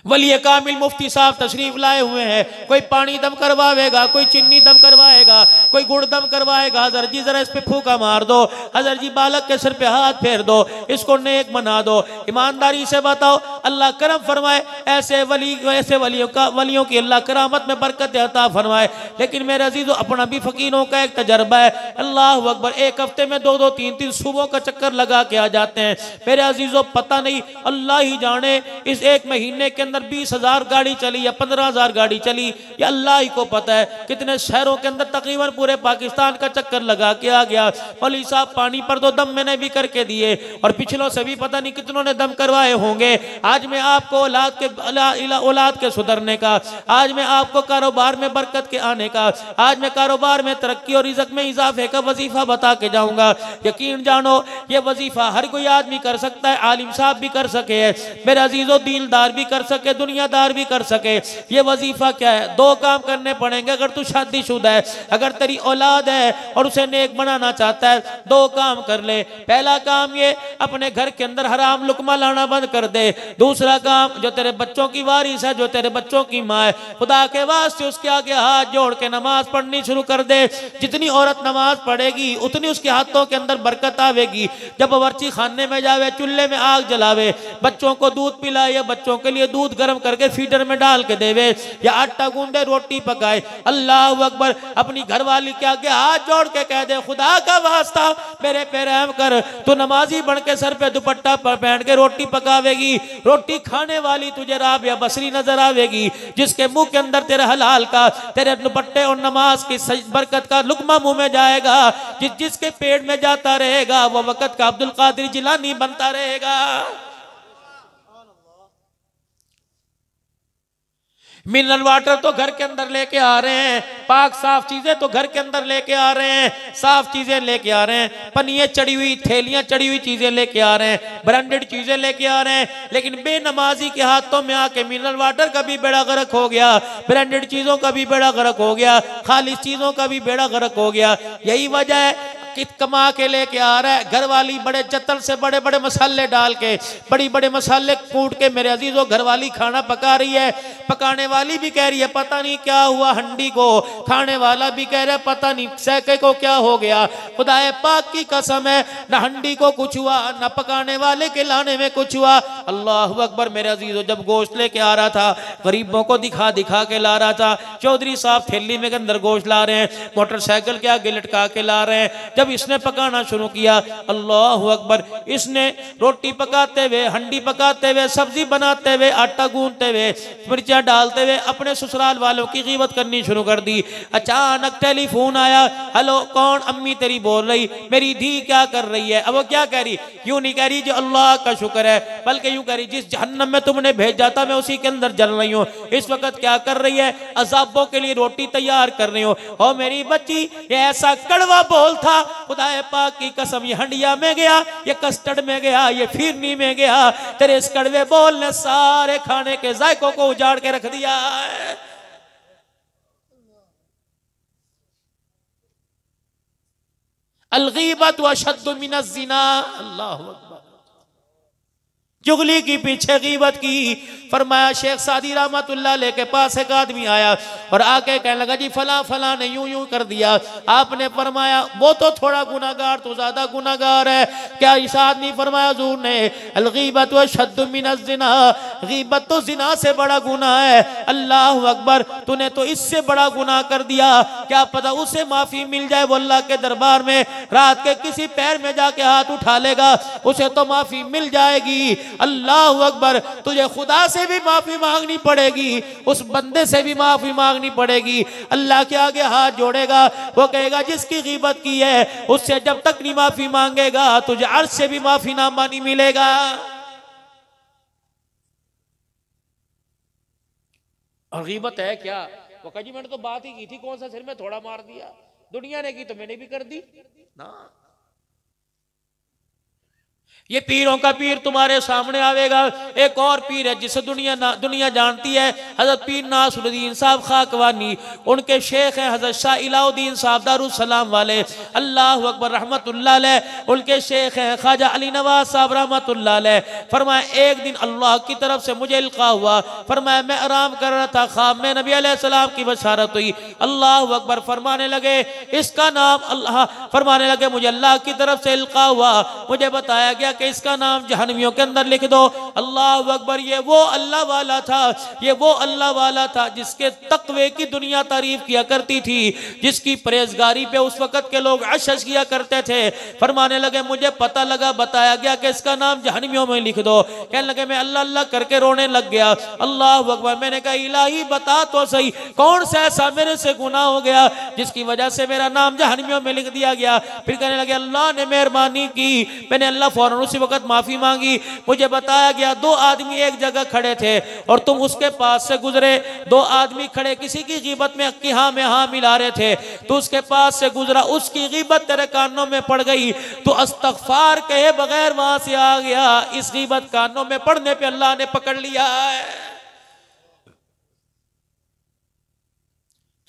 वली कामिल मुफ्ती साहब तशरीफ लाए हुए हैं, कोई पानी दम करवाएगा, कोई चीनी दम करवाएगा, कोई गुड़ दम करवाएगा। हजरत जी जरा इस पे फूका मार दो, हजरत जी बालक के सिर पे हाथ फेर दो, इसको नेक बना दो। ईमानदारी से बताओ, अल्लाह करम फरमाए, ऐसे वलियों की अल्लाह करामत में बरकत अता फरमाए। लेकिन मेरे अजीजों, अपना भी फकीरों का एक तजर्बा है। अल्लाह अकबर, एक हफ्ते में 2-2 3-3 सूबों का चक्कर लगा के आ जाते हैं। मेरे अजीजों, पता नहीं, अल्लाह ही जाने इस एक महीने के 20,000 गाड़ी चली या 15,000 गाड़ी चली, या अल्लाह ही को पता है कितने शहरों के अंदर तकरीबन पूरे पाकिस्तान का चक्कर लगा के आ गया। मौलवी साहब पानी पर तो दम मैंने भी करके दिए, और पिछलों से भी पता नहीं कितनों ने दम करवाए होंगे। आज मैं आपको औलाद के सुधरने का, आज मैं आपको कारोबार में बरकत के आने का, आज मैं कारोबार में तरक्की और रिज़्क़ में इजाफे का वजीफा बता के जाऊंगा। यकीन जानो, ये वजीफा हर कोई आदमी कर सकता है, आलिम साहब भी कर सके, मेरे अजीजों दीनदार भी कर सके, दुनियादार भी कर सके। ये वजीफा क्या है? 2 काम करने पड़ेंगे। अगर तू शादीशुदा है, अगर तेरी औलाद है और उसे नेक बनाना चाहता है, 2 काम कर ले। पहला काम ये, अपने घर के अंदर हराम लुकमा लाना बंद कर दे। दूसरा काम, जो तेरे बच्चों की वारिस है, जो तेरे बच्चों की माँ है, खुदा के वास्ते उसके आगे हाथ जोड़ के नमाज पढ़नी शुरू कर दे। जितनी औरत नमाज पढ़ेगी उतनी उसके हाथों के अंदर बरकत आवेगी। जब बावर्ची खाने में जावे, चूल्हे में आग जलावे, बच्चों को दूध पिलाए या बच्चों के लिए दूध गर्म करके फीडर में डाल के देवे, या आटा गूंदे, रोटी पकाए, अल्लाह अकबर, अपनी घरवाली के आगे हाथ जोड़ के कह दे, खुदा का वास्ता मेरे पे रहम कर, तू नमाजी बन के सर पे दुपट्टा पहन के रोटी पकावेगी, रोटी खाने वाली तुझे राबिया बसरी नजर आवेगी, जिसके मुंह के अंदर तेरे हलाल का, तेरे दुपट्टे और नमाज की बरकत का लुकमा मुंह में जाएगा। जिसके पेट में जाता रहेगा वो वक्त का अब्दुल कादिर जिलानी बनता रहेगा। मिनरल वाटर तो घर के अंदर लेके आ रहे हैं, पाक साफ चीजें तो घर के अंदर लेके आ रहे हैं, साफ चीजें लेके आ रहे हैं, पनिये चढ़ी हुई, थैलियां चढ़ी हुई चीजें लेके आ रहे हैं, ब्रांडेड चीजें लेके आ रहे हैं। लेकिन बेनमाजी के हाथों में आके मिनरल वाटर का भी बेड़ा गर्क हो गया, ब्रांडेड चीजों का भी बेड़ा गर्क हो गया, खालिश चीजों का भी बेड़ा गर्क हो गया। यही वजह है कित कमा के लेके आ रहा है, घर वाली बड़े जतन से बड़े बड़े मसाले डाल के, बड़ी बड़े मसाले कूट के, मेरे अजीजों, घर वाली खाना पका रही है। पकाने वाली भी कह रही है पता नहीं क्या हुआ हंडी को, खाने वाला भी कह रहा है पता नहीं सैके को क्या हो गया। खुदाए पाक की कसम है, न हंडी को कुछ हुआ, न पकाने वाले के लाने में कुछ हुआ। अल्लाह अकबर। मेरे अजीजों, जब गोश्त लेके आ रहा था, गरीबों को दिखा दिखा के ला रहा था। चौधरी साहब थैली में अंदर गोश्त ला रहे हैं, मोटरसाइकिल के आगे लटका के ला रहे हैं। जब जब इसने पकाना शुरू किया, अल्लाह अकबर, इसने रोटी पकाते हुए, हंडी पकाते हुए, सब्जी बनाते हुए, आटा गूंथते हुए, मिर्चा डालते हुए अपने ससुराल वालों की गीबत करनी शुरू कर दी। अचानक टेलीफोन आया, हेलो कौन? अम्मी तेरी बोल रही, मेरी धी क्या कर रही है? अब वो क्या कह रही? यूं नहीं कह रही जो अल्लाह का शुक्र है, बल्कि यूं कह रही जिस जहन्नम में तुमने भेजा था मैं उसी के अंदर जल रही हूँ। इस वक्त क्या कर रही है? अजाबों के लिए रोटी तैयार कर रही हूँ। और मेरी बच्ची, ये ऐसा कड़वा बोल था, खुदाए पाक की कसम, ये हंडिया में गया, ये कस्टर्ड में गया, ये फिरनी में गया, तेरे इस कड़वे बोल ने सारे खाने के जायकों को उजाड़ के रख दिया। अल-गीबत व अशद्दु मिनज़ ज़िना। अल्लाह अकबर। चुगली की पीछे गीबत की। फरमाया शेख सादी रहमतुल्लाह अलैह के पास एक आदमी आया और आके कहने लगा जी फला फला ने यूं यूं कर दिया। आपने फरमाया वो तो थोड़ा गुनाहगार, तो ज्यादा गुनाहगार है। क्या इरशाद नहीं फरमाया हुजूर ने, अल-गीबत व अशद्दु मिनज़ ज़िना, गीबत तो जिना से बड़ा गुनाह है। अल्लाह अकबर, तूने तो इससे बड़ा गुनाह कर दिया। क्या पता उसे माफी मिल जाए, वो अल्लाह के दरबार में रात के किसी पैर में जाके हाथ उठा लेगा, उसे तो माफी मिल जाएगी। अल्लाह अकबर, तुझे खुदा से भी माफी मांगनी पड़ेगी, उस बंदे से भी माफी मांगनी पड़ेगी। अल्लाह के आगे हाथ जोड़ेगा, वो कहेगा जिसकी गीबत की है उससे जब तक नहीं माफी मांगेगा तुझे अर्श से भी माफी नामा नहीं मिलेगा। और गीबत है क्या? वो कहा जी मैंने तो बात ही की थी, कौन सा सिर में थोड़ा मार दिया, दुनिया ने की तो मैंने भी कर दी ना। ये पीरों का पीर तुम्हारे सामने आवेगा। एक और पीर है जिसे दुनिया जानती है, हजरत पीर नासरुद्दीन साहब खाकवानी। उनके शेख हैं हजरत शाह इलाउद्दीन साहब दारुस्सलाम वाले, अल्लाह अकबर रहमतुल्लाह अलैह। उनके शेख हैं ख्वाजा अली नवाज साहब रहमतुल्लाह अलैह। फरमाया एक दिन अल्लाह की तरफ से मुझे इल्का हुआ। फरमाया मैं आराम कर रहा था, ख्वाब में नबी अलैहिस्सलाम की बशारत हुई। अल्लाह अकबर, फरमाने लगे इसका नाम अल्लाह, फरमाने लगे मुझे अल्लाह की तरफ से इल्का हुआ, मुझे बताया गया कि इसका नाम जहन्नमियों के अंदर लिख दो। अल्लाह अकबर, ये वो अल्लाह वाला था, ये वो अल्लाह वाला था जिसके तकवे की दुनिया तारीफ किया करती थी, जिसकी परहेजगारी पे उस वक्त के लोग अशश किया करते थे। फरमाने लगे मुझे पता लगा, बताया गया कि इसका नाम जहन्नमियों में लिख दो। कहने लगे मैं अल्लाह अल्लाह करके रोने लग गया। अल्लाह अकबर, मैंने कहा इलाही बता तो सही कौन सा ऐसा मेरे से गुनाह हो गया जिसकी वजह से मेरा नाम जहन्नमियों में लिख दिया गया। फिर कहने लगे अल्लाह ने मेहरबानी की, मैंने अल्लाह फौरन उसी वक्त माफी मांगी। मुझे बताया गया दो आदमी एक जगह खड़े थे और तुम उसके पास से गुजरे। दो आदमी खड़े किसी की गीबत में कि हाँ में हाँ मिला रहे थे, तो उसके पास से गुजरा, उसकी गीबत तेरे कानों में पड़ गई, तो अस्तगफार कहे बगैर वहां से आ गया। इस गीबत कानों में पड़ने पे अल्लाह ने पकड़ लिया है।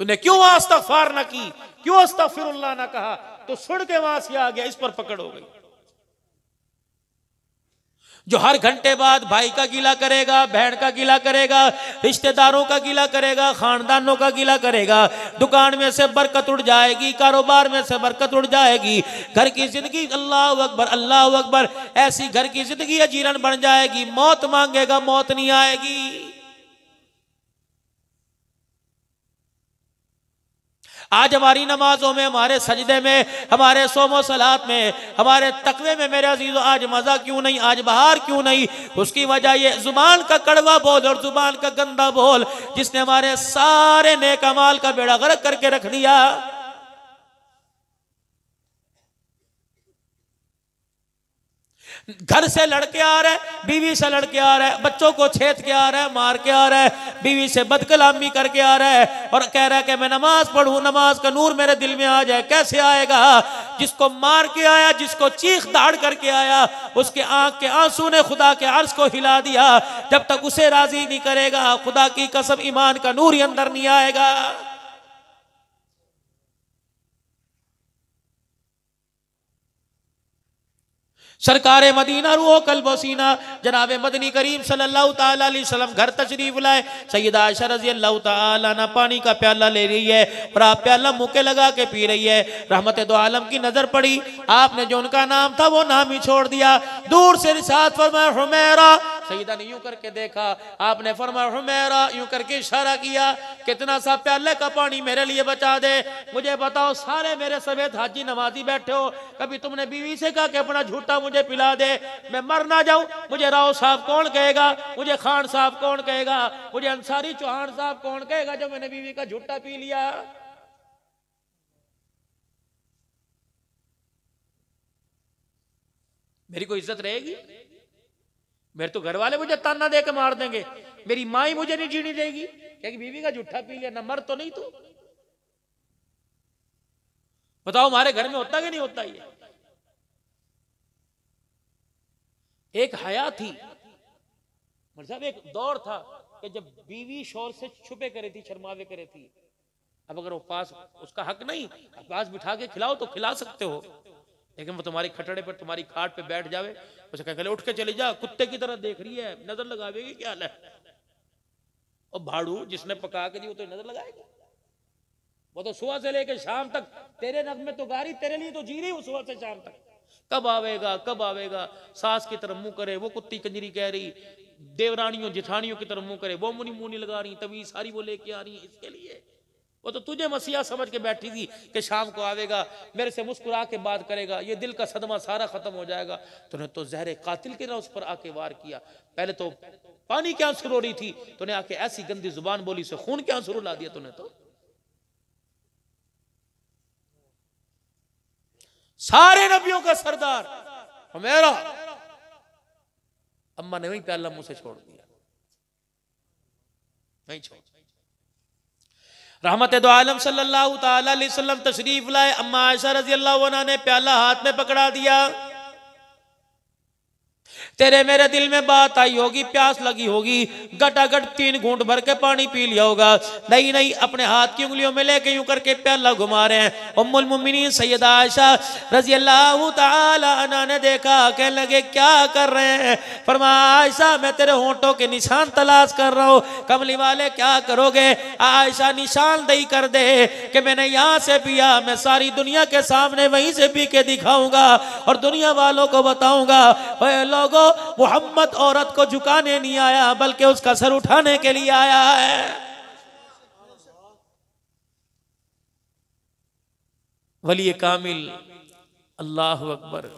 तूने क्यों वहां अस्तगफार ना की, क्यों अस्तगफिरुल्लाह ना कहा, तो सुन के वहां से आ गया, इस पर पकड़ हो गई। जो हर घंटे बाद भाई का गिला करेगा, बहन का गिला करेगा, रिश्तेदारों का गिला करेगा, खानदानों का गिला करेगा, दुकान में से बरकत उड़ जाएगी, कारोबार में से बरकत उड़ जाएगी, घर की जिंदगी अल्लाह अकबर अल्लाह अकबर, ऐसी घर की जिंदगी अजीरन बन जाएगी। मौत मांगेगा, मौत नहीं आएगी। आज हमारी नमाजों में, हमारे सजदे में, हमारे सोमो सलात में, हमारे तकवे में मेरे अजीजों आज मजा क्यों नहीं, आज बहार क्यों नहीं? उसकी वजह ये जुबान का कड़वा बोल और जुबान का गंदा बोल जिसने हमारे सारे नेक अमाल का बेड़ा गर्क करके रख दिया। घर से लड़के आ रहे, बीवी से लड़के आ रहे, बच्चों को छेद के आ रहा है, मार के आ रहा है, बीवी से बदकलामी करके आ रहा है और कह रहा है कि मैं नमाज पढ़ूं, नमाज का नूर मेरे दिल में आ जाए। कैसे आएगा? जिसको मार के आया, जिसको चीख दाड़ करके आया, उसके आंख के आंसू ने खुदा के अर्श को हिला दिया। जब तक उसे राजी नहीं करेगा, खुदा की कसम ईमान का नूर ही अंदर नहीं आएगा। सरकारे मदीना रूह कल्ब सीना जनाब मदनी करीम सल्लल्लाहु ताला अलैहि वसल्लम घर तशरीफ लाए। सैयदा आयशा रज़ी अल्लाह ताला अन्हा पानी का प्याला ले रही है और आप प्याला मुंह के लगा के पी रही है। रहमत दो आलम की नजर पड़ी, आपने जो उनका नाम था वो नाम ही छोड़ दिया। दूर से इरशाद फरमाया हुमैरा सईदा ने यूं करके देखा, आपने फरमाया हुमैरा, यूं करके इशारा किया, कितना सा प्याले का पानी मेरे लिए बचा दे। मुझे बताओ, सारे मेरे समेत हाजी नमाजी बैठे हो, कभी तुमने बीवी से कहा कि अपना झूठा मुझे पिला दे, मैं मर ना जाऊं? मुझे राव साहब कौन कहेगा, मुझे खान साहब कौन कहेगा, मुझे अंसारी चौहान साहब कौन कहेगा जब मैंने बीवी का झूठा पी लिया? मेरी कोई इज्जत रहेगी? मेरे तो घर वाले मुझे ताना दे के मार देंगे, मेरी माँ ही मुझे नहीं जीने देगी, क्योंकि बीवी का झूठा पी लिया। ना मर तो नहीं तू? बताओ हमारे घर में होता कि नहीं होता? ये एक हया थी मतलब, एक दौर था कि जब बीवी शौहर से छुपे करे थी, शर्मावे करे थी। अब अगर वो पास, उसका हक नहीं, पास बिठा के खिलाओ तो खिला सकते हो, लेकिन वो तुम्हारी खटड़े पर, तुम्हारी खाट पे बैठ जावे, उसे कहे उठ के चली जा, कुत्ते की तरह देख रही है, नजर लगावेगी, क्या हाल है? और भाड़ू जिसने पका के दी वो तो नजर लगाएगा? वो तो सुबह से लेके शाम तक तेरे नग में तो गारी, तेरे लिए तो जी रही हूं सुबह से शाम तक, कब आवेगा कब आवेगा। सास की तरफ मुंह करे, वो कुत्ती कंजरी कह रही, देवरानियों जिठानियों की तरफ मुंह करे, वो मुनी मुंह नहीं लगा रही, तभी सारी वो लेके आ रही है। इसके लिए वो तो तुझे मसीहा समझ के बैठी थी कि शाम को आवेगा, मेरे से मुस्कुरा के बात करेगा, ये दिल का सदमा सारा खत्म हो जाएगा। तूने तो जहरे कातिल की तरह उस पर आके वार किया। पहले तो पानी के आंसू रो रही थी, तूने आके ऐसी गंदी जुबान बोली से खून के आंसू रुला दिया तूने। तो सारे नबियों का सरदार मेरा, अम्मा ने वहीं प्याला मुंह से छोड़ दिया, नहीं छोड़। रहमत दो आलम सल्लल्लाहु ताला अलैहि वसल्लम तशरीफ लाए, अम्मा आयशा रजी अल्लाह अन्हा ने प्याला हाथ में पकड़ा दिया। तेरे मेरे दिल में बात आई होगी, प्यास लगी होगी, गटागट 3 घूंट भर के पानी पी लिया होगा। नहीं नहीं, अपने हाथ की उंगलियों में लेके यूं करके प्याला घुमा रहे हैं। उम्मुल मोमिनीन सैयदा आयशा रजी अल्लाह ताला अन्हा ने देखा, कहने लगे क्या कर रहे हैं? फरमाया आयशा मैं तेरे होंठों के निशान तलाश कर रहा हूँ। कमली वाले क्या करोगे? आयशा निशानदेही कर दे कि मैंने यहाँ से पिया, मैं सारी दुनिया के सामने वहीं से पी के दिखाऊंगा और दुनिया वालों को बताऊंगा, लोगों मोहम्मद औरत को झुकाने नहीं आया बल्कि उसका सर उठाने के लिए आया है। वली कामिल, अल्लाह अकबर,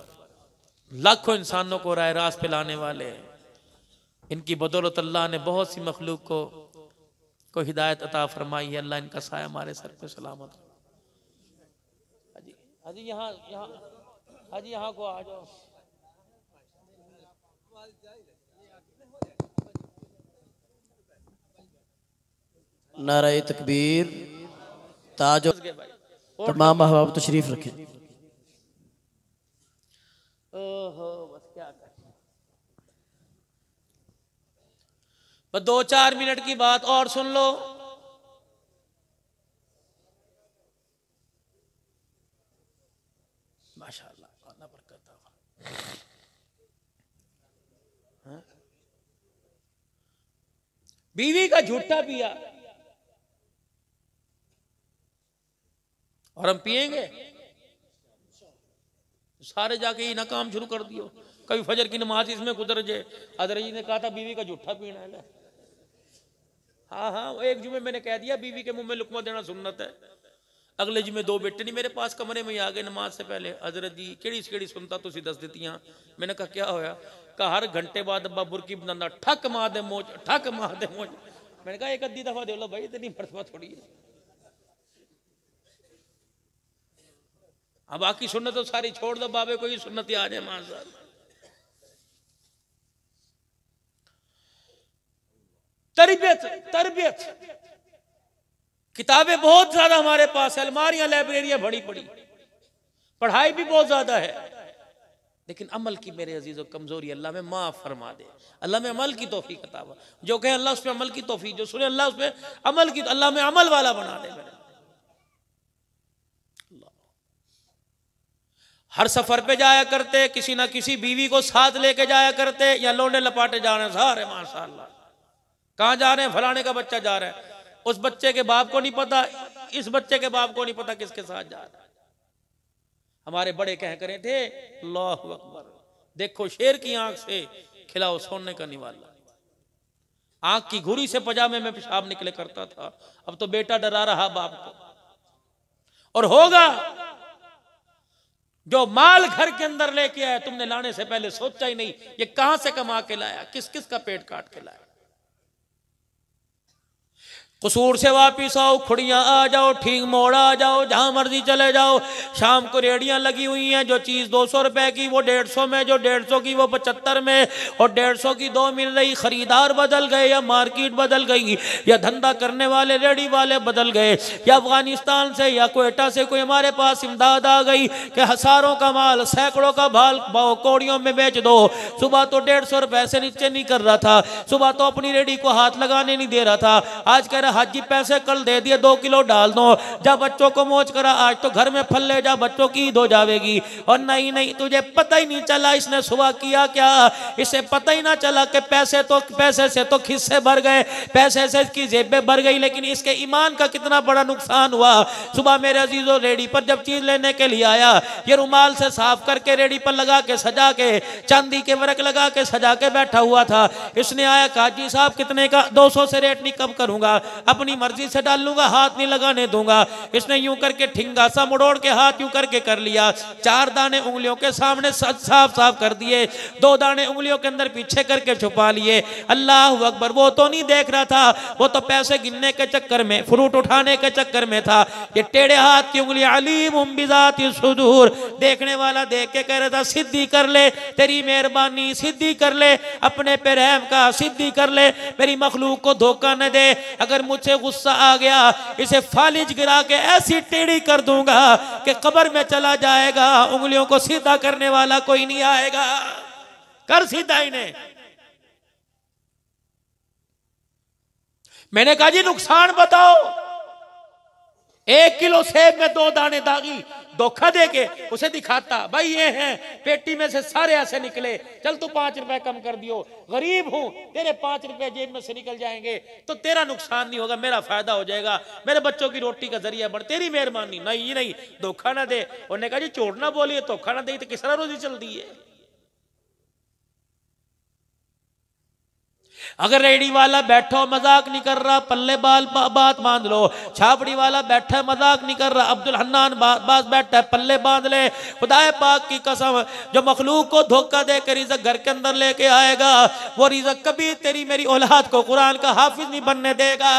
लाखों इंसानों को राह रास्त पे लाने वाले, इनकी बदौलत अल्लाह ने बहुत सी मखलूक को हिदायत अता फरमाई है। अल्लाह इनका साया हमारे सर पे सलामत। हाजी यहाँ हाजी यहाँ को आ जाओ। नारे तकबीर, ताज तमाम अहबाब तशरीफ रखें। ओहो बस क्या कर, बस 2-4 मिनट की बात और सुन लो। माशाअल्लाह, अल्लाह बरकत दे। बीवी का झूठा पिया और हम पिएंगे? सारे जाके ही ना काम शुरू कर दियो, कभी फजर की नमाज इसमें गुजर जाए। हज़रत जी ने कहा था बीवी का झूठा पीना है। हाँ हाँ, एक जुमे मैंने कह दिया बीवी के मुंह में लुकमा देना सुन्नत है। अगले जुमे 2 बेटे नहीं मेरे पास कमरे में ही आ गए नमाज से पहले। हज़रत जी केड़ी सुनता तुसी दस देती। मैंने कहा क्या होया? कहा हर घंटे बाद अब्बा बुरकी बनाना, ठक मार दे मोज, ठक मार दे मोज। मैंने कहा एक अद्धी दफा दे लो भाई, इतनी मरतबा थोड़ी है। अब बाकी सुन्नत तो सारी छोड़ दो, बाबे को ही सुन्नत आ जाए। माशाअल्लाह, तरबियत किताबें बहुत ज्यादा हमारे पास है, अलमारियां लाइब्रेरियां भरी पड़ी, पढ़ाई भी बहुत ज्यादा है, लेकिन अमल की मेरे अजीजों कमजोरी अल्लाह में माफ फरमा दे। अल्लाह में अमल की तौफीक अता फरमा। जो कहे अल्लाह उस पर अमल की तौफीक, जो सुने अल्लाह उस पर अमल की, अल्लाह में अमल वाला बना दे। मेरे हर सफर पे जाया करते, किसी ना किसी बीवी को साथ लेके जाया करते, या लोंडे लपाटे जा रहे हैं सारे माशाअल्लाह। कहाँ जा रहे हैं? फलाने का बच्चा जा रहा है। उस बच्चे के बाप को नहीं पता, इस बच्चे के बाप को नहीं पता किसके साथ जा रहा है। हमारे बड़े कह करे थे अल्लाहु अकबर, देखो शेर की आंख से खिलाओ, सोने का निवाला। आंख की घुरी से पजामे में पेशाब निकले करता था, अब तो बेटा डरा रहा बाप को। और होगा जो माल घर के अंदर लेके आया, तुमने लाने से पहले सोचा ही नहीं ये कहां से कमा के लाया, किस किस का पेट काट के लाया। कसूर से वापिस आओ, खुड़ियां आ जाओ, ठीक मोड़ आ जाओ, जहां मर्जी चले जाओ। शाम को रेडियां लगी हुई हैं, जो चीज 200 रुपए की वो 150 में, जो 150 की वो 75 में, और 150 की 2 मिल रही। खरीदार बदल गए या मार्केट बदल गई, या धंधा करने वाले रेडी वाले बदल गए, या अफगानिस्तान से या कोयटा से कोई हमारे पास इमदाद आ गई कि हजारों का माल, सैकड़ों का भाव कौड़ियों में बेच दो। सुबह तो 150 रुपए से नीचे नहीं कर रहा था, सुबह तो अपनी रेडी को हाथ लगाने नहीं दे रहा था, आज कह हाजी पैसे कल दे दिए 2 किलो डाल दो, जा बच्चों को मौज करा, आज तो घर में फल ले जा, बच्चों की ईद हो जाएगी। और नहीं नहीं, तुझे पता ही नहीं चला इसने सुबह किया क्या, इसे पता ही ना चला कि पैसे से तो खिस्से भर गए, पैसे से इसकी जेबें भर गई, लेकिन इसके ईमान का कितना बड़ा नुकसान हुआ। सुबह मेरे अजीजों रेडी पर जब चीज लेने के लिए आया, ये रुमाल से साफ करके रेडी पर लगा के सजा के, चांदी के वर्क लगा के सजा के बैठा हुआ था। इसने आया, काजी साहब कितने का, 200 से रेट नहीं कम करूंगा, अपनी मर्जी से डाल लूंगा, हाथ नहीं लगाने दूंगा। इसने यूं करके ठिंगा सा मुड़ोड़ के हाथ यूं करके कर लिया, 4 दाने उंगलियों के सामने साफ साफ कर दिए, 2 दाने उंगलियों के अंदर पीछे करके छुपा लिए। अल्लाह अकबर, वो तो नहीं देख रहा था, वो तो पैसे गिनने के चक्कर में, फ्रूट उठाने के चक्कर में था। ये टेढ़े हाथ की उंगली अलीमुम बिज़ाति सुदूर, देखने वाला देख के कह रहा था सिद्धि कर ले, तेरी मेहरबानी, सिद्धि कर ले, अपने पे रहम का, सिद्धि कर ले, मेरी मखलूक को धोखा न दे। अगर मुझसे गुस्सा आ गया, इसे फालिज गिरा के ऐसी टेढ़ी कर दूंगा कि कब्र में चला जाएगा, उंगलियों को सीधा करने वाला कोई नहीं आएगा। कर सीधा इन्हें। मैंने कहा जी नुकसान बताओ। 1 किलो सेब में 2 दाने दागी, धोखा देके उसे दिखाता, भाई ये हैं, पेटी में से सारे ऐसे निकले, चल तू 5 रुपए कम कर दियो, गरीब हूं, तेरे 5 रुपए जेब में से निकल जाएंगे तो तेरा नुकसान नहीं होगा, मेरा फायदा हो जाएगा, मेरे बच्चों की रोटी का जरिया बढ़, तेरी मेहरबानी। नहीं नहीं, धोखा ना दे। उन्होंने कहा जी चोट ना बोलिए, धोखा ना दे तो किस तरह रोजी चलती है। अगर रेडी वाला बैठो मजाक नहीं कर रहा, पल्ले बात बांध लो। छापड़ी वाला बैठा मजाक नहीं कर रहा, अब्दुल हन्नान बास बैठा है, पल्ले बांध ले। खुदाए पाक की कसम, जो मखलूक को धोखा देकर रिज़्क घर के अंदर लेके आएगा, वो रिज़्क कभी तेरी मेरी औलाद को कुरान का हाफिज नहीं बनने देगा।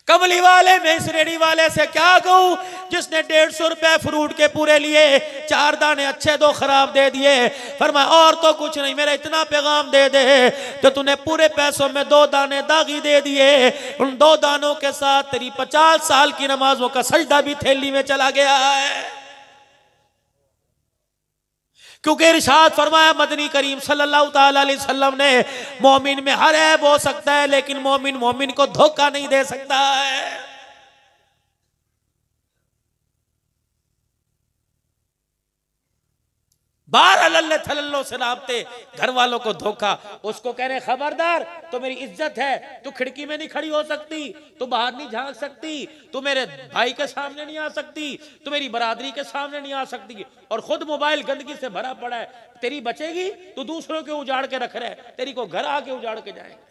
कमली वाले में इस रेडी वाले से क्या कहूं, जिसने 150 रुपए फ्रूट के पूरे लिए, 4 दाने अच्छे 2 खराब दे दिए। फरमाया और तो कुछ नहीं, मेरा इतना पैगाम दे दे तो तूने पूरे पैसों में 2 दाने दागी दे दिए, उन 2 दानों के साथ तेरी 50 साल की नमाजों का सजदा भी थैली में चला गया है। क्योंकि इरशाद फरमाया मदनी करीम सल्लल्लाहु ताला अलैहि वसल्लम ने, मोमिन में हर ऐब हो सकता है लेकिन मोमिन मोमिन को धोखा नहीं दे सकता है। बार अल्लाह थल्लो से नापते, घर वालों को धोखा, उसको कह रहे खबरदार, तो मेरी इज्जत है, तू खिड़की में नहीं खड़ी हो सकती, तू बाहर नहीं झांक सकती, तू मेरे भाई के सामने नहीं आ सकती, तू मेरी बरादरी के सामने नहीं आ सकती, और खुद मोबाइल गंदगी से भरा पड़ा है, तेरी बचेगी? तू दूसरों के उजाड़ के रख रहा है, तेरी को घर आके उजाड़ के जाएंगे।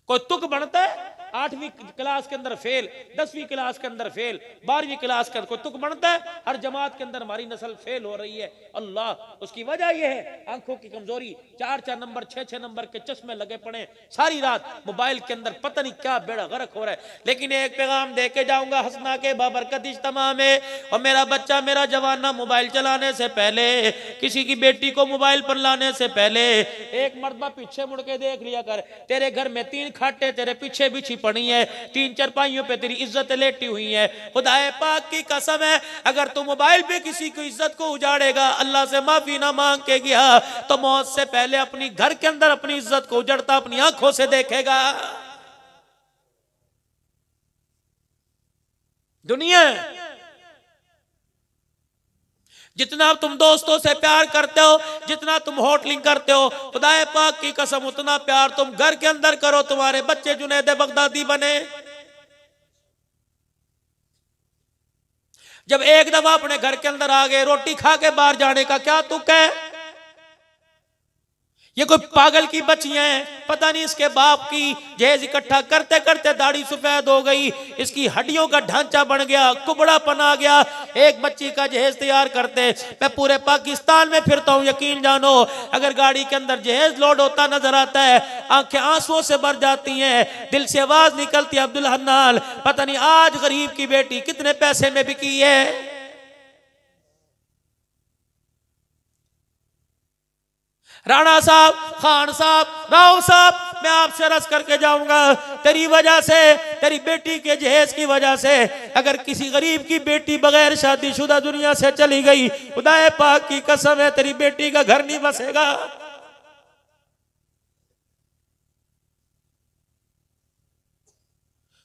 कोई तुक बनता है 8वीं क्लास के अंदर फेल, 10वीं क्लास के अंदर फेल, 12वीं क्लास के अंदर कोई तुक बनता है? हर जमात के अंदर हमारी नस्ल फेल हो रही है। अल्लाह, उसकी वजह यह है आंखों की कमजोरी, 4-4 नंबर 6-6 नंबर के चश्मे लगे पड़े, सारी रात मोबाइल के अंदर पता नहीं क्या बेड़ा गर्क हो रहा है। लेकिन एक पैगाम दे के जाऊंगा हंसना के बाबरकत इज्तिमा में, और मेरा बच्चा मेरा जवाना मोबाइल चलाने से पहले, किसी की बेटी को मोबाइल पर लाने से पहले एक मर्तबा पीछे मुड़ के देख लिया कर। तेरे घर में 3 खाटे तेरे पीछे बिछी पड़ी है, 3 चारपाइयों पे तेरी इज्जत लेटी हुई है। खुदाए पाक की कसम है, अगर तू मोबाइल पे किसी की इज्जत को उजाड़ेगा, अल्लाह से माफी ना मांग के गया, तो मौत से पहले अपनी घर के अंदर अपनी इज्जत को उजड़ता अपनी आंखों से देखेगा। दुनिया जितना तुम दोस्तों से प्यार करते हो, जितना तुम होटलिंग करते हो, खुदाए पाक की कसम उतना प्यार तुम घर के अंदर करो, तुम्हारे बच्चे जुनैद बगदादी बने। जब एक दफा अपने घर के अंदर आ गए, रोटी खा के बाहर जाने का क्या तुक है? ये कोई पागल की बच्चियां हैं, पता नहीं इसके बाप की जहेज इकट्ठा करते करते दाढ़ी सफेद हो गई, इसकी हड्डियों का ढांचा बन गया, कुबड़ापन आ गया। एक बच्ची का जहेज तैयार करते मैं पूरे पाकिस्तान में फिरता हूं, यकीन जानो अगर गाड़ी के अंदर जहेज लोड होता नजर आता है, आंखें आंसुओं से भर जाती हैं, दिल से आवाज निकलती है, अब्दुल हन्नान पता नहीं आज गरीब की बेटी कितने पैसे में बिकी है। राणा साहब, खान साहब, राव साहब, मैं आपसे अर्ज करके जाऊंगा, तेरी वजह से, तेरी बेटी के जहेज की वजह से अगर किसी गरीब की बेटी बगैर शादीशुदा दुनिया से चली गई, खुदाए पाक की कसम है तेरी बेटी का घर नहीं बसेगा।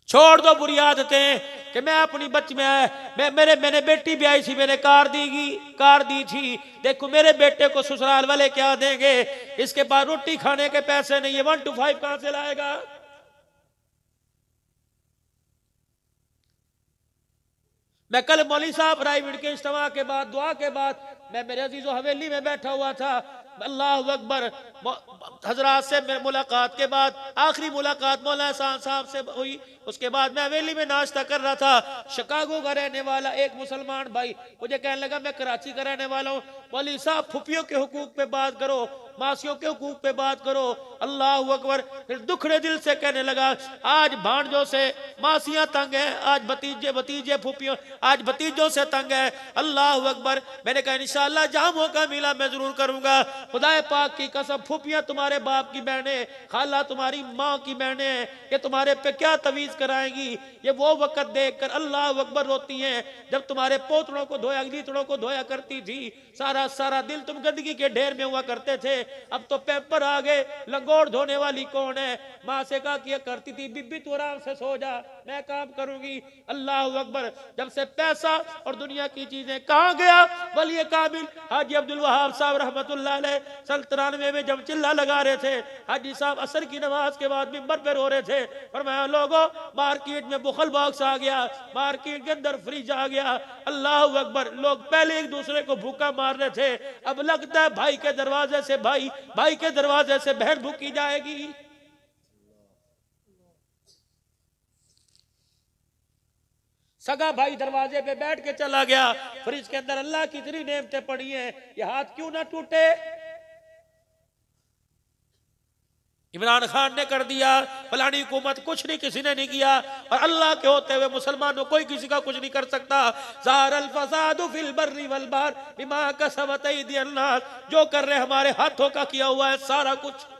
छोड़ दो बुरी आदतें कि मैं अपनी बच्ची में मैंने बेटी भी आई थी, मैंने कार दी थी, देखो मेरे बेटे को ससुराल वाले क्या देंगे, इसके बाद रोटी खाने के पैसे नहीं है, 1 to 5 कहां से लाएगा? मैं कल मौली साहब प्राइवेट के इज्तिमा के बाद दुआ के बाद मैं मेरे अजीजों हवेली में बैठा हुआ था, अल्लाह अकबर, हजरात से मेरी मुलाकात के बाद आखिरी मुलाकात मौला साहब से हुई, उसके बाद मैं हवेली में नाश्ता कर रहा था। शिकागो का रहने वाला एक मुसलमान भाई मुझे कहने लगा मैं कराची का रहने वाला हूँ, मौली साहब फुफियों के हुकूक पे बात करो, मासियों के हुकूक पे बात करो, अल्लाह अकबर। फिर दुखड़े दिल से कहने लगा आज भांजों से मासियां तंग है, आज भतीजे फुफियों आज भतीजों से तंग है, अल्लाह अकबर। मैंने कहा इंशाअल्लाह जहां मौका मिला मैं जरूर करूंगा, खुदाए पाक की कसम फुफियां तुम्हारे बाप की बहनें, खाला तुम्हारी माँ की बहनें, ये तुम्हारे पे क्या तवीज कराएंगी। ये वो वक्त देखकर अल्लाह अकबर रोती हैं जब तुम्हारे पोतड़ों को धोया गीतड़ों को धोया करती थी, सारा दिल तुम गंदगी के ढेर में हुआ करते थे, अब तो पेपर आ गए, लंगोट धोने वाली कौन है? माँ से कहा किया करती थी बीबी तू आराम से सो जा मैं काम करूंगी, अल्लाह अकबर। जब से पैसा और दुनिया की चीजें कहां गया, वली कामिल हाजी अब्दुल वहाब साहब रहमतुल्लाह अलैह सन 93 में जब चिल्ला लगा रहे थे, हाजी साहब असर की नमाज के बाद मिंबर पे रो रहे थे और मैं लोगों मार्केट में बुखल बॉक्स आ गया, मार्केट के अंदर फ्रिज आ गया, अल्लाह अकबर। लोग पहले एक दूसरे को भूखा मार रहे थे, अब लगता है भाई के दरवाजे से भाई के दरवाजे से बहन भूखी जाएगी। सगा भाई दरवाजे पे बैठ के चला गया, फ्रिज के अंदर अल्लाह की इतनी नेमतें पड़ी हैं, ये हाथ क्यों ना टूटे। इमरान खान ने कर दिया, फलानी हुकूमत कुछ नहीं, किसी ने नहीं किया, और अल्लाह के होते हुए मुसलमानों कोई किसी का कुछ नहीं कर सकता। ज़ाहरल फ़सादु फ़िल बर्रि वल बहर बिमा कसबत अयदियन नास, जो कर रहे हमारे हाथों का किया हुआ है सारा कुछ।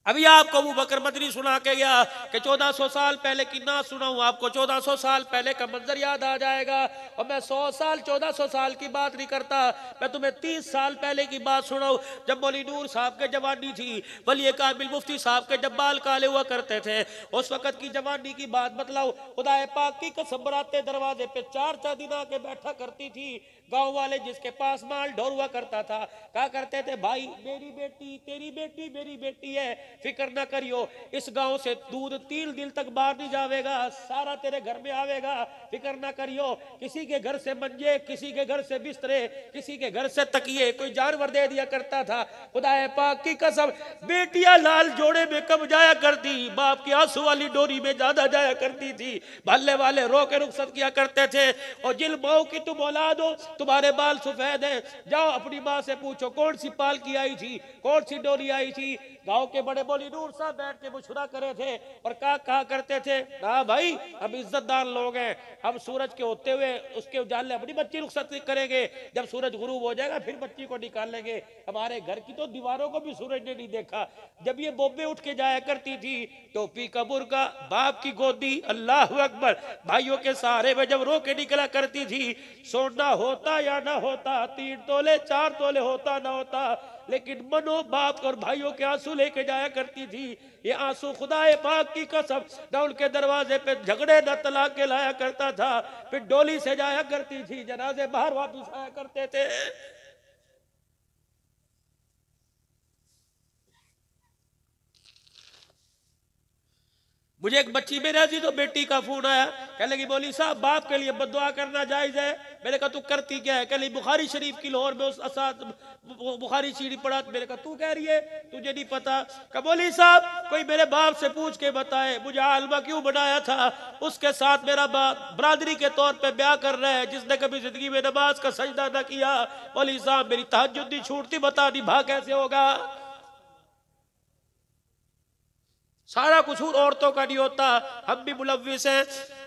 अभी आपको अबू बकर मदनी सुना के गया कि 1400 साल पहले की ना सुनाऊं आपको, 1400 साल पहले का मंजर याद आ जाएगा। और मैं 100 साल 1400 साल की बात नहीं करता, मैं तुम्हें 30 साल पहले की बात सुनाऊं, जब मौली नूर साहब के जवानी थी, वली कामिल मुफ्ती साहब के जब बाल काले हुआ करते थे, उस वक्त की जवानी की बात बतलाओ। खुदाए पाक की कसम बराते दरवाजे पे 4 दिन आके बैठा करती थी। गांव वाले जिसके पास माल ढोर हुआ करता था कहा करते थे भाई मेरी बेटी तेरी बेटी मेरी बेटी है, फिक्र ना करियो, इस गांव से दूध 3 दिन तक बाहर नहीं जाएगा, सारा तेरे घर में आवेगा, फिक्र ना करियो। किसी के घर से मंजे, किसी के घर से बिस्तरे, किसी के घर से तकिए, कोई जानवर दे दिया करता था। खुदाए पाक की कसम बेटियां लाल जोड़े में कम जाया करती, बाप की आंसू वाली डोरी में ज्यादा जाया करती थी। भल्ले वाले रो के रुखसत किया करते थे। और जिन माओ की तुम औलाद हो, तुम्हारे बाल सफेद है, जाओ अपनी माँ से पूछो कौन सी पाल की आई थी, कौन सी डोरी आई थी। गांव के बड़े मौली नूर साहब बैठ के मुशरा करे थे और कहा करते थे ना भाई हम इज्जतदार लोग हैं, हम सूरज के होते हुए उसके उजाले अपनी बच्ची रुखसत करेंगे, जब सूरज गुरूब हो जाएगा फिर बच्ची को निकाल लेंगे। हमारे घर की तो दीवारों को भी सूरज ने नहीं देखा। जब ये बोबे उठ के जाया करती थी, टोपी कबूर का बाप की गोदी, अल्लाह अकबर, भाइयों के सहारे में जब रो के निकला करती थी, सोना होता या ना होता, 3 तोले 4 तोले होता ना होता, लेकिन मनो बाप और भाइयों के आंसू लेके जाया करती थी। ये आंसू खुदाए पाक की कसम न उनके दरवाजे पे झगड़े न तलाक के लाया करता था, फिर डोली से जाया करती थी, जनाजे बाहर वापस आया करते थे। मुझे एक बच्ची मेरे अजीज तो बेटी का फोन आया, कहने लगी मौलवी साहब बाप के लिए बद्दुआ करना जायज है। मैंने कहा तू करती क्या है? कहने लगी बुखारी शरीफ की लाहौर में उस बुखारी शरीफ पढ़ा। मैंने कहा तू कह रही है तुझे नहीं पता? कहा मौलवी साहब कोई मेरे बाप से पूछ के बताए मुझे आलमा क्यों बनाया था, उसके साथ मेरा बाप बरादरी के तौर पे ब्याह कर रहा है जिसने कभी जिंदगी में नमाज का सजदा न किया। मौलवी साहब मेरी तहज्जुद नहीं छूटती, बता निभा कैसे होगा? सारा कसूर औरतों का नहीं होता, हम भी मुलव्विस हैं।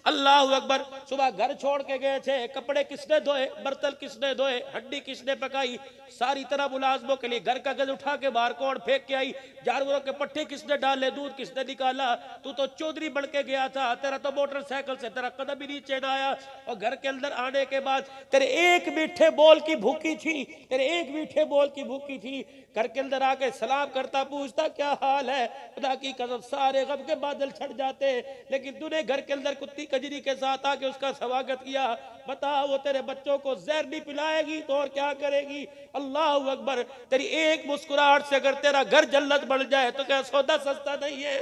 अल्लाह अकबर। सुबह घर छोड़ के गए थे, कपड़े किसने धोए, बर्तन किसने धोए, हड्डी किसने पकाई, सारी तरह मुलाजमों के लिए घर का गज उठा के बाहर कौन फेंक के आई, जानवरों के पट्टे किसने डाले, दूध किसने निकाला। तू तो चौधरी बढ़ के गया था, तेरा तो मोटरसाइकिल से तेरा कदम भी नीचे ना आया। और घर के अंदर आने के बाद तेरे एक मीठे बोल की भूखी थी, तेरे एक मीठे बोल की भूखी थी। घर के अंदर आके सलाम करता, पूछता क्या हाल है, खुदा की कसम सारे गम के बादल छट जाते। लेकिन तूने घर के अंदर कुत्ती कजरी के साथ आके उसका स्वागत किया। बता वो तेरे बच्चों को जहर नहीं पिलाएगी तो और क्या करेगी? अल्लाह अकबर। तेरी एक मुस्कुराहट से अगर तेरा घर जन्नत बन जाए तो क्या सौदा सस्ता नहीं है?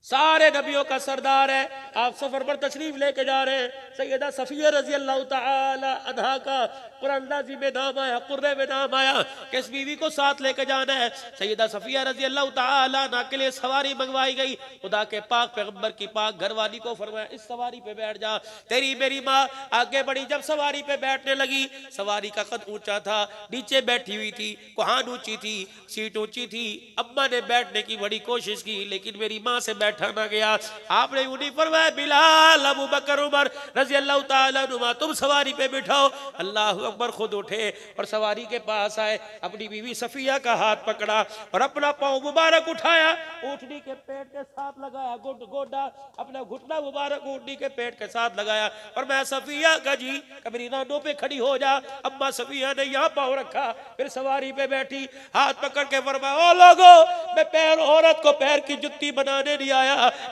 सारे नबियों का सरदार है। आप सफर पर तशरीफ लेके जा रहे हैं, सैयदा सफिया रजी अल्लाह तआला अन्हा का कुरानदाजी में नाम आया, कुर्रे में नाम आया कि इस बीवी को साथ लेके जाना है। सैयदा सफिया रजी अल्लाह तआला अन्हा के लिए सवारी मंगवाई गई। खुदा के पाक पैगंबर की पाक घरवाली को फरमाया इस सवारी पे बैठ जा। तेरी मेरी माँ आगे बढ़ी, जब सवारी पे बैठने लगी, सवारी का कद ऊंचा था, नीचे बैठी हुई थी, कुहान ऊंची थी, सीट ऊंची थी। अम्मा ने बैठने की बड़ी कोशिश की लेकिन मेरी माँ से बैठा ना गया। आपने उन्हीं फरमाया बिलाल, अबू बकर, उमर रजी अल्लाह तआला अन्हुमा तुम सवारी पे बिठाओ। अल्लाह अकबर। खुद उठे और सवारी के पास आए, अपनी बीवी सफिया का हाथ पकड़ा और अपना पांव मुबारक उठाया, ऊँटनी के पेट के साथ लगाया, गोडा अपना घुटना मुबारक ऊँटनी के पेट के साथ लगाया। और मैं सफिया का जी कबरी नानों पे खड़ी हो जा। अम्मा सफिया ने यहाँ पाँव रखा, फिर सवारी पे बैठी, हाथ पकड़ के फरमाया ओ लोगो, मैं पैर औरत को पैर की जुत्ती बनाने नहीं आया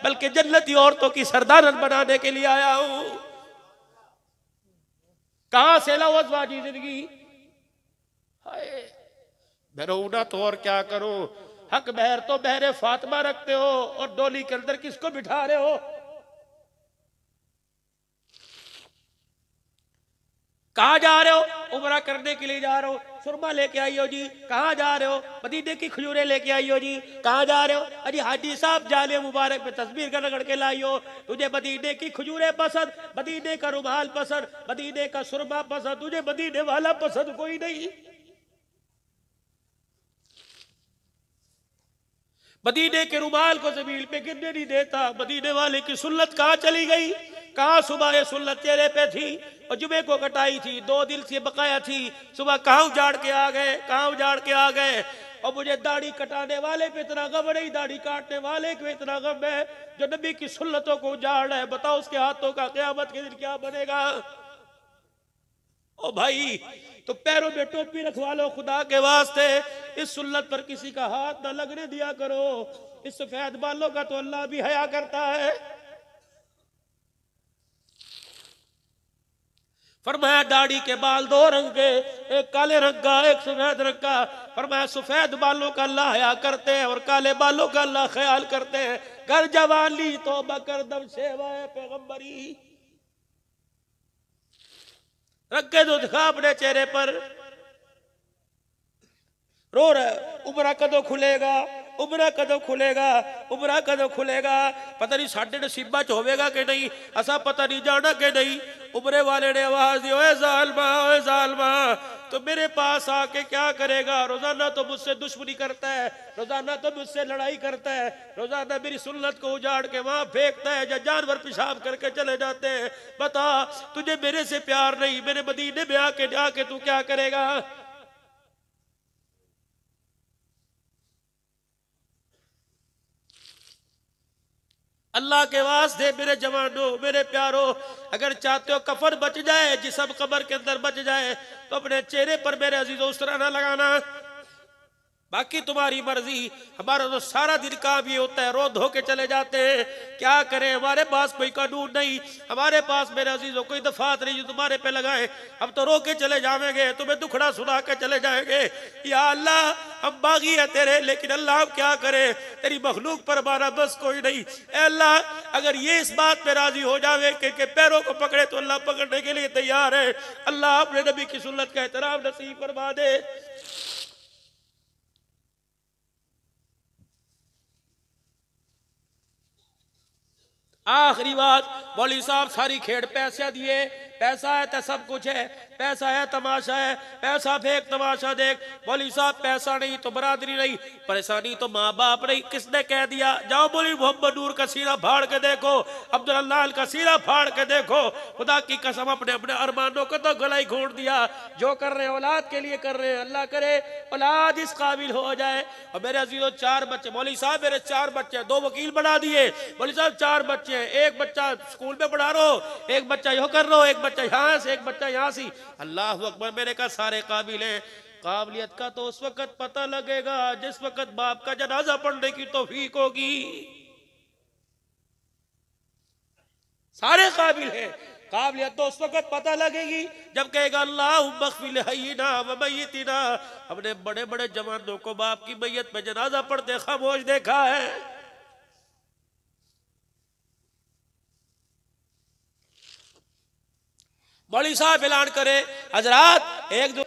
बल्कि जन्नती औरतों की सरदारन बनाने के लिए आया हूं। कहां से लावाजी जिंदगी? मैं रोना तो और क्या करूं? हक बहर तो बहरे फातिमा रखते हो और डोली के अंदर किसको बिठा रहे हो? कहां जा रहे हो? उमरा करने के लिए जा रहे हो। सुरमा लेके आई हो जी। कहां जा रहे हो? मदीने की खजूरें लेके आई हो जी। कहां जा रहे हो? अजी हाजी साहब जाले मुबारक पे तस्वीर का रगड़ के लाई हो। तुझे मदीने की खजूरें पसंद, मदीने का रुमाल पसंद, मदीने का सुरमा पसंद, तुझे मदीने वाला पसंद कोई नहीं। मदीने के रुमाल को जमीन पे गिरने नहीं देता। मदीने वाले की सुन्नत कहां चली गई? कहां सुबह सुन्नत चेहरे पे थी और जुमे को कटाई थी, 2 दिन से बकाया थी। सुबह कहां उजाड़ के आ गए, कहां उजाड़ के आ गए। और मुझे दाढ़ी कटाने वाले पे इतना गम नहीं, दाढ़ी काटने वाले को इतना गम है जो नबी की सुन्नतों को उजाड़ रहा है। बताओ उसके हाथों का क़यामत के दिन क्या बनेगा? ओ भाई तो पैरों में टोपी रखवा लो खुदा के वास्ते। इस सुन्नत पर किसी का हाथ न लगने दिया करो। इस सफेद बालों का तो अल्लाह भी हया करता है। फरमाया दाढ़ी के बाल 2 रंग के, एक काले रंग का, एक सफेद रंग का। फरमाया सफेद बालों का अल्लाह हया करते हैं और काले बालों का अल्लाह ख्याल करते हैं। कर जवानी तौबा कर दम सेवाए पैगंबरी। रखे तो दिखा अपने चेहरे पर। रो रहे उमरा कदों खुलेगा, उमरा कदों खुलेगा, उमरा कदों खुलेगा। पता नहीं साढ़े नसीबा च होवेगा कि नहीं, असा पता नहीं जाना कि नहीं। उमरे वाले ने आवाज दी ओए जालिमा, ओए जालिमा, तो मेरे पास आके क्या करेगा? रोजाना तो मुझसे दुश्मनी करता है, रोजाना तो मुझसे लड़ाई करता है, रोजाना मेरी सुन्नत को उजाड़ के वहां फेंकता है या जानवर पेशाब करके चले जाते हैं। बता तुझे मेरे से प्यार नहीं, मेरे मदीने में आके तू क्या करेगा? अल्लाह के वास्ते मेरे जवानों, मेरे प्यारों, अगर चाहते हो कफन बच जाए, जिस्म कब्र के अंदर बच जाए, तो अपने चेहरे पर मेरे अजीजों उस तरह ना लगाना। बाकी तुम्हारी मर्जी। हमारा तो सारा दिन काम ये होता है, रो धो के चले जाते हैं। क्या करें, हमारे पास कोई कानून नहीं, हमारे पास मेरे अजीजों कोई दफात नहीं जो तुम्हारे पे लगाए। हम तो रो के चले जाएंगे, तुम्हें दुखड़ा सुना के चले जाएंगे। या अल्लाह, हम बागी है तेरे, लेकिन अल्लाह हम क्या करें, तेरी मखलूक पर हमारा बस कोई नहीं। ए अल्लाह, अगर ये इस बात पे राजी हो जावे कि पैरों को पकड़े तो अल्लाह पकड़ने के लिए तैयार है। अल्लाह अपने नबी की सुन्नत का एहतराम नसीब फरमा दे। आखिरी बात, मौलवी साहब सारी खेड़ पैसे दिए, पैसा है तो सब कुछ है, पैसा है तमाशा है, पैसा फेंक तमाशा देख। मौलवी साहब पैसा नहीं तो बरादरी नहीं, परेशानी तो माँ बाप नहीं। किसने कह दिया? जाओ मौलवी मोहम्मद नूर का सीरा फाड़ के देखो, अब्दुल्लाह का सीरा फाड़ के देखो। खुदा की कसम, अपने अपने अरमानों को तो गला ही घोंट दिया। जो कर रहे हैं औलाद के लिए कर रहे हैं, अल्लाह करे औलाद इस काबिल हो जाए। और मेरे अजीजों, 4 बच्चे, मौलवी साहब मेरे 4 बच्चे, 2 वकील बना दिए। मौलवी साहब 4 बच्चे, एक बच्चा स्कूल में पढ़ा रहा हो, एक बच्चा यो कर रहा हो, एक बच्चा यहाँ से, एक बच्चा यहाँ से। अल्लाह अकबर। मैंने कहा सारे काबिल हैं। काबिलियत का तो उस वक्त पता लगेगा जिस वक्त बाप का जनाजा पढ़ने की तौफीक होगी। सारे काबिल हैं, काबिलियत तो उस वक्त पता लगेगी जब कहेगा अल्लाहुम्मा अग़फ़िर लिहय्यिना व मय्यितिना। हमने बड़े बड़े जवानों को बाप की मैयत में जनाजा पढ़ते खामोश देखा है। मौलवी साहब ऐलान करे, हजरात एक दो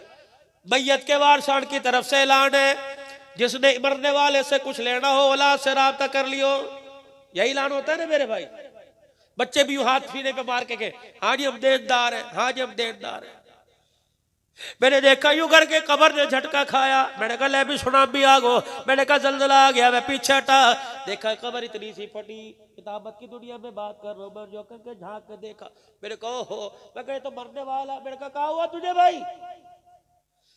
मैयत के वारसान की तरफ से ऐलान है, जिसने मरने वाले से कुछ लेना हो औलाद से राब्ता कर लियो। यही ऐलान होता है ना मेरे भाई। बच्चे भी हाथ सीने पे मार के हाँ जी हम देनदार हैं, हाँ जी हम देनदार हैं। मैंने देखा यूं करके कब्र ने झटका खाया। मैंने कहा ले भी सुना भी आगो। मैंने कहा जल्जला आ गया, मैं पीछे हटा, देखा कब्र इतनी सी फटी। किताबत की दुनिया में बात कर रहा हूं, जो करके झांक के देखा। मेरे को हो, मैं कहे तो मरने वाला। मेरे कहा हुआ तुझे भाई?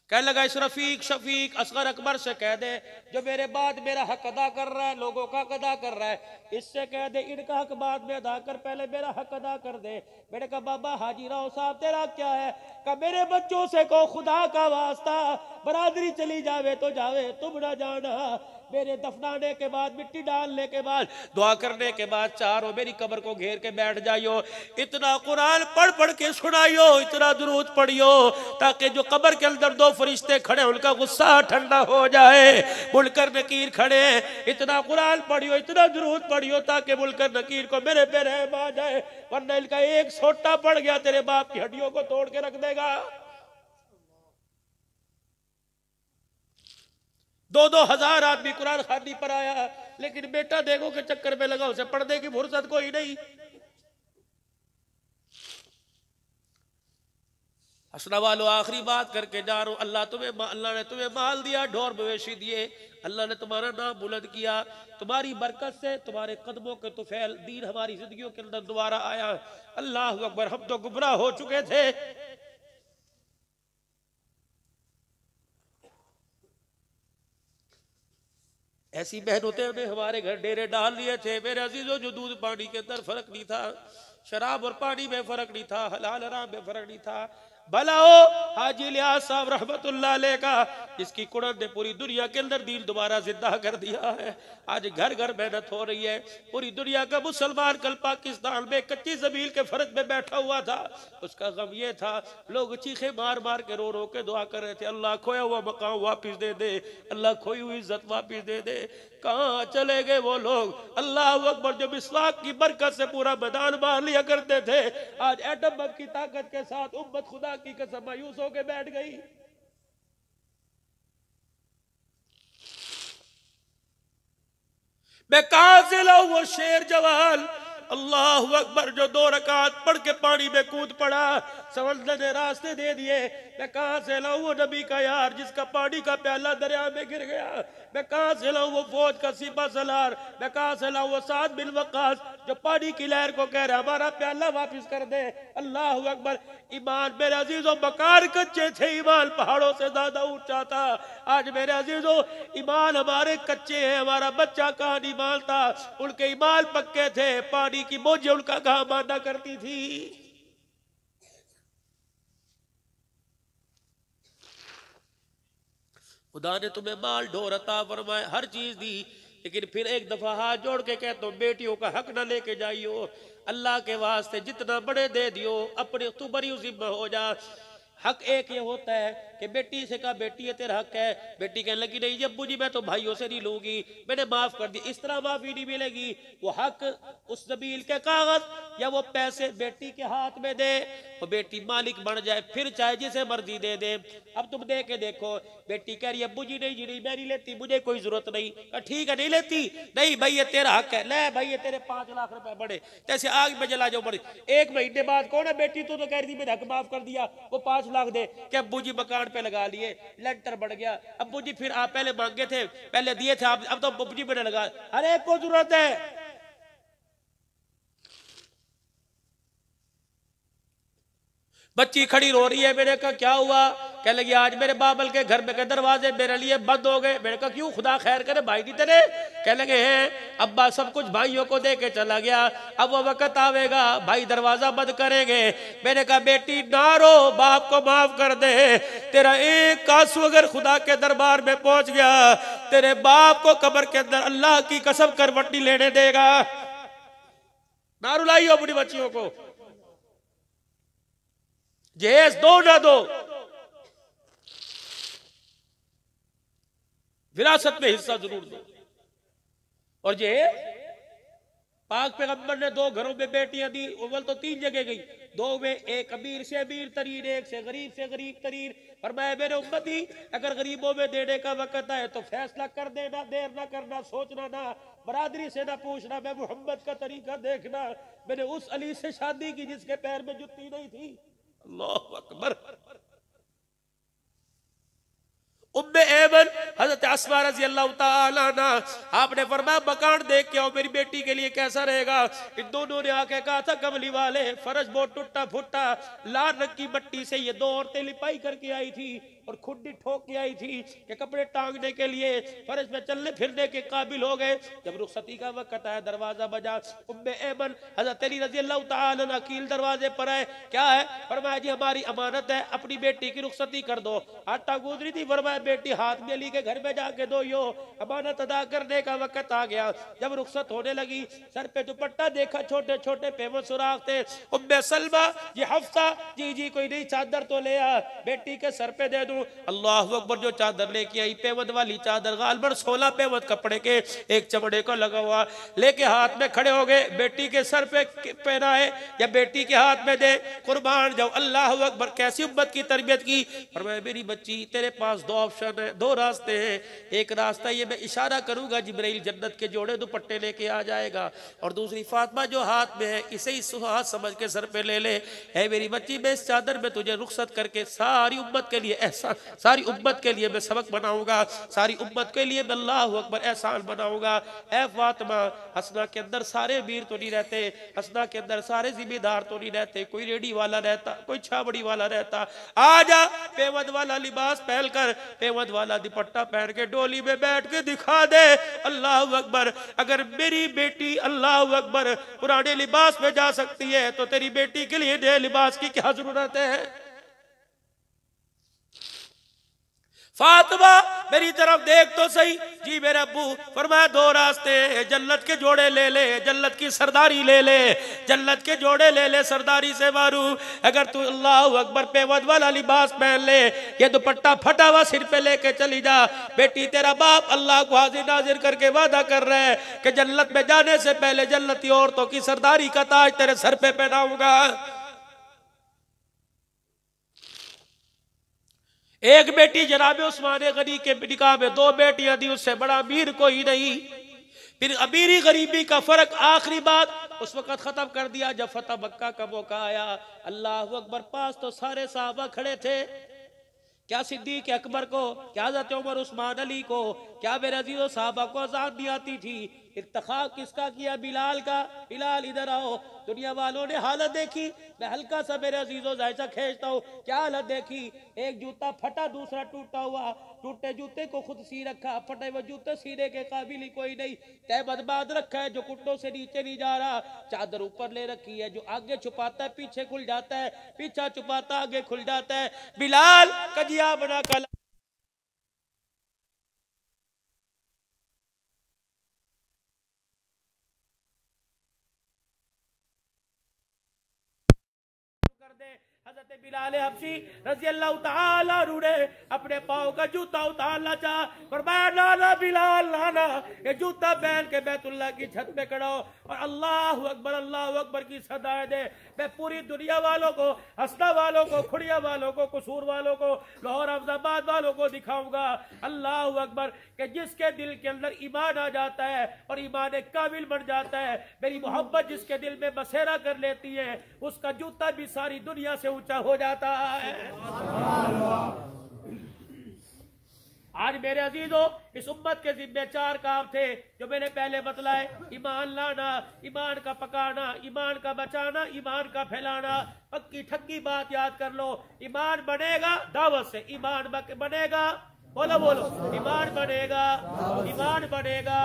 कह लगा इस रफीक शफीक असगर अकबर से कह दे, जो मेरे बाद मेरा हक अदा कर रहा है, लोगों का हक अदा कर रहा है, इससे कह दे इनका हक बाद में अदा कर, पहले मेरा हक अदा कर दे। मैंने कहा बाबा हाजी राव साहब तेरा क्या है? कहा मेरे बच्चों से को खुदा का वास्ता, बरादरी चली जावे तो जावे, तुम ना जाना। मेरे दफनाने के बाद, मिट्टी डालने के बाद, दुआ करने के बाद चारों मेरी कब्र को घेर के बैठ जाइयो। इतना कुरान पढ़ पढ़ के सुनाइयो, इतना दुरूद पढ़ियो, ताकि जो कब्र के अंदर 2 फरिश्ते खड़े उनका गुस्सा ठंडा हो जाए। मुनकर नकीर खड़े, इतना कुरान पढ़ियो, इतना दुरूद पढ़ियो, ताकि मुनकर नकीर को मेरे पे रहम आ जाए। वरना इनका एक सोटा पड़ गया तेरे बाप की हड्डियों को तोड़ के रख देगा। 2-2 हजार आदमी कुरान खानी पर आया, लेकिन बेटा देखो के चक्कर में लगा, उसे पढ़ने की फुर्सत कोई नहीं। हसना वालों, आखिरी बात करके जा रहा हूं। अल्लाह ने तुम्हें माल दिया, ढोर मवेशी दिए, अल्लाह ने तुम्हारा नाम बुलंद किया। तुम्हारी बरकत से, तुम्हारे कदमों के तुफैल दीन हमारी जिंदगियों के अंदर दोबारा आया। अल्लाह अकबर। हम तो गुमराह हो चुके थे। ऐसी मेहनतें ने हमारे घर डेरे डाल लिए थे मेरे अजीजों, जो दूध पानी के अंदर फर्क नहीं था, शराब और पानी में फर्क नहीं था, हलाल हराम में फर्क नहीं था। भला हो हाजी लियाज साहब रहमतुल्लाह अलैह का, जिसकी कुरान ने पूरी दुनिया के अंदर दीन दोबारा जिंदा कर दिया है। आज घर घर मेहनत हो रही है। पूरी दुनिया का मुसलमान कल पाकिस्तान में कच्ची जमीन के फर्क में बैठा हुआ था। उसका गम ये था, लोग चीखे मार मार के रो रो के दुआ कर रहे थे, अल्लाह खोया हुआ मकाम वापिस दे दे, अल्लाह खोई हुई इज्जत वापिस दे दे। कहाँ चले गए वो लोग? अल्लाह अकबर। जो मिसवाक की बरकत से पूरा मैदान मार लिया करते थे, आज एटम बम की ताकत के साथ उम्मत खुदा की कसम मायूस होके बैठ गई। मैं कहां से लाऊं वो शेर जवान? अल्लाह अकबर। जो 2 रकात पढ़ के पानी में कूद पड़ा, समंदर ने रास्ते दे दिए। मैं कहां से लाऊं वो नबी का यार, जिसका पानी का प्याला दरिया में गिर गया? मैं कहां से लाऊं वो फौज का सिपा सलार? मैं कहां से लाऊं वो साद बिन वक्कास, जो पानी की लहर को कह रहा हमारा प्याला वापिस कर दे? अल्लाह अकबर। ईमान मेरे अजीजों मकान कच्चे थे, ईमान पहाड़ों से ज्यादा ऊंचा था। आज मेरे अजीजों ईमान हमारे कच्चे हैं। हमारा बच्चा कहां ईमान था, उनके ईमान पक्के थे। पानी की बोझे उनका कहां माना करती थी। खुदा ने तुम्हें माल ढोर अता फरमाए, हर चीज दी, लेकिन फिर एक दफा हाथ जोड़ के कहता हूं बेटियों का हक ना लेके जाइयो। अल्लाह के वास्ते जितना बड़े दे दियो, अपने तू बड़ी जिम्मा हो जा। हक एक ये होता है कि बेटी से कहा बेटी ये तेरा हक है, बेटी कहने लगी नहीं अब्बू जी मैं तो भाइयों से नहीं लूंगी, मैंने माफ कर दी, इस तरह माफी नहीं मिलेगी। वो हक उस जमील के कागज या वो पैसे बेटी के हाथ में दे, वो बेटी मालिक बन जाए, फिर चाहे जिसे मर्जी दे दे। अब तुम दे के देखो, बेटी कह रही अब्बू जी नहीं जी नहीं मैं नहीं लेती, मुझे कोई जरूरत नहीं। ठीक है नहीं लेती, नहीं भाई ये तेरा हक है, ले भाई ये तेरे 5 लाख रुपए बड़े, जैसे आग में जला जाओ बड़े। 1 महीने बाद कौन है बेटी तू तो कह रही थी मैंने हक माफ कर दिया, वो 5 लाख दे कि अब्बू जी मकान पे लगा लिए, लेंटर बढ़ गया। अब्बू जी फिर आप पहले मांगे थे, पहले दिए थे आप, अब तो अब्बू जी मैंने लगा, अरे को जरूरत है। बच्ची खड़ी रो रही है, मैंने कहा क्या हुआ, कह लगी आज मेरे बाबल के घर में के दरवाजे मेरे लिए बंद हो गए। मैंने कहा क्यों, खुदा खैर करे भाई नहीं तेरे, कह लगे हैं अब्बा सब कुछ भाइयों को दे के चला गया, अब वो वक्त आवेगा भाई दरवाजा बंद करेंगे। मैंने कहा बेटी ना रो, बाप को माफ कर दे, तेरा एक आंसू अगर खुदा के दरबार में पहुंच गया, तेरे बाप को कब्र के अंदर अल्लाह की कसम करवट नहीं लेने देगा। ना रुलाइयो अपनी बच्चियों को, जहेज दो ना दो, विरासत में हिस्सा जरूर दो। और ये पाक पैगंबर ने 2 घरों में बेटियां दी, अव्वल तो 3 जगह गई, 2 में एक अमीर से अमीर तरीन, एक से गरीब तरीन। फरमाया मेरे उम्मती अगर गरीबों में देने का वक्त आए तो फैसला कर देना, देर ना करना, सोचना ना, बरादरी से ना पूछना, मैं मोहम्मद का तरीका देखना। मैंने उस अली से शादी की जिसके पैर में जुत्ती नहीं थी। अल्लाह अकबर। उम्मे ऐमन हजरत अस्मा रज़ी अल्लाह ताला अन्हा, आपने फरमाया मकान देख के आओ मेरी बेटी के लिए कैसा रहेगा। इन दोनों ने आके कहा था कमली वाले फर्श बहुत टूटा फूटा, लाल रंग की मट्टी से ये 2 औरतें लिपाई करके आई थी और खुड्डी ठोक के आई थी कि कपड़े टांगने के लिए फर्श में चलने फिरने के काबिल हो गए। जब रुखसती का वक्त आया दरवाजा बजा, उम्मे ऐमन हजरत अली रज़ी अल्लाह ताला अन्हा अकील दरवाजे पर आए, क्या है, फरमाया जी हमारी अमानत है, अपनी बेटी की रुखसती कर दो। आटा गूंद रही थी, फरमाया बेटी हाथ में अली के घर में जाके दो, यो अमानत अदा करने का वक्त आ गया। जब रुखसत होने लगी सर पे दुपट्टा देखा, छोटे छोटे पेवो सुराख थे। उम्मे सलमा जी हफ्सा जी जी कोई नहीं चादर तो ले आ, बेटी के सर पे दे दूं। अल्लाह अकबर, जो चादर लेके आई पेवत वाली चादर, गालबर 16 पेवत कपड़े के, एक चमड़े का लगा हुआ, लेके हाथ में खड़े हो गए, बेटी के सर पे पहनाए या बेटी के हाथ में दे, कुर्बान जाओ। अल्लाह अकबर, कैसी उम्मत की तरबियत की। और मैं मेरी बच्ची तेरे पास 2 ऑप्शन है, 2 रास्ते हैं। एक रास्ता ये मैं इशारा करूंगा जिब्राइल जन्नत के जोड़े दुपट्टे लेके आ जाएगा, और दूसरी फातिमा जो हाथ में है इसे ही सुहाग समझ के सर पे ले ले। है मेरी बच्ची मैं इस चादर में तुझे रुखसत करके सारी उम्मत के लिए एहसान, सारी उम्मत के लिए मैं सबक बनाऊंगा, सारी उम्मत के लिए मैं अल्लाह अकबर एहसान बनाऊंगा। ए फातिमा, हसना के अंदर सारे वीर तो नहीं रहते, हसना के अंदर सारे जिम्मेदार तो नहीं रहते, कोई रेडी वाला रहता, कोई छाबड़ी वाला रहता। आजा पेवद वाला लिबास पहन कर, पेवद वाला दुपट्टा पहन के डोली में बैठ के दिखा दे। अल्लाह अकबर, अगर मेरी बेटी अल्लाह अकबर पुराने लिबास में जा सकती है तो तेरी बेटी के लिए नए लिबास की क्या जरूरत है। फातिमा मेरी तरफ देख तो सही, जी मेरे अब्बू। फरमाया 2 रास्ते, जन्नत के जोड़े ले ले, जन्नत की सरदारी ले ले, जन्नत के जोड़े ले ले, सरदारी से मारू। अगर तू अल्लाह अकबर पेवद वाला लिबास पहन ले, ये दुपट्टा फटा हुआ सिर पे लेके चली जा, बेटी तेरा बाप अल्लाह को हाजिर नाजिर करके वादा कर रहा है कि जन्नत में जाने से पहले जन्नती औरतों की सरदारी का ताज तेरे सर पे पहनाऊंगा। एक बेटी जनाब उस्मान गनी के निकाह में 2 बेटियां दी, उससे बड़ा अमीर कोई नहीं। फिर अमीरी गरीबी का फर्क आखिरी बात उस वक्त खत्म कर दिया जब फतह मक्का का मौका आया। अल्लाह अकबर, पास तो सारे साहबा खड़े थे, क्या सिद्दीक अकबर को, क्या हज़रत उमर उस्मान अली को, क्या मेरे अजीज़ों साहबा को अज़ान नहीं आती थी। इत्तिखाब किसका किया, बिलाल का। बिलाल इधर आओ। दुनिया वालों ने हालत देखी, मैं हल्का सा मेरे अजीजों जायजा खींचता हूँ, क्या हालत देखी, एक जूता फटा दूसरा टूटा हुआ, टूटे जूते को खुद सी रखा, फटे हुए जूते सीने के काबिल ही कोई नहीं, तय बदबाद रखा है जो घुटनों से नीचे नहीं जा रहा, चादर ऊपर ले रखी है, जो आगे छुपाता है पीछे खुल जाता है, पीछा छुपाता आगे खुल जाता है। बिलाल कजिया बना कल दे। हज़रत बिलाल हबशी रज़ी अल्लाह तआला अन्हु ने अपने पाँव का जूता उतारना चाहा, फरमाया नाना बिलाल नाना, ये जूता पहन के बैतुल्लाह की छत पे खड़ा हो और अल्लाहु अकबर की सदाएं दे। मैं पूरी दुनिया वालों को, हसना वालों को, खुड़िया वालों को, कसूर वालों को, लाहौर अफजाबाद वालों को दिखाऊंगा अल्लाहु अकबर कि जिसके दिल के अंदर ईमान आ जाता है और ईमान कामिल बन जाता है, मेरी मोहब्बत जिसके दिल में बसेरा कर लेती है, उसका जूता भी सारी दुनिया से ऊंचा हो जाता है। आज मेरे अजीजों, इस उम्मत के जिम्मे 4 काम थे जो मैंने पहले बतलाए। ईमान लाना, ईमान का पकाना, ईमान का बचाना, ईमान का फैलाना। पक्की ठक्की बात याद कर लो, ईमान बनेगा दावत से, ईमान बनेगा, बोलो बोलो, ईमान बनेगा, ईमान बनेगा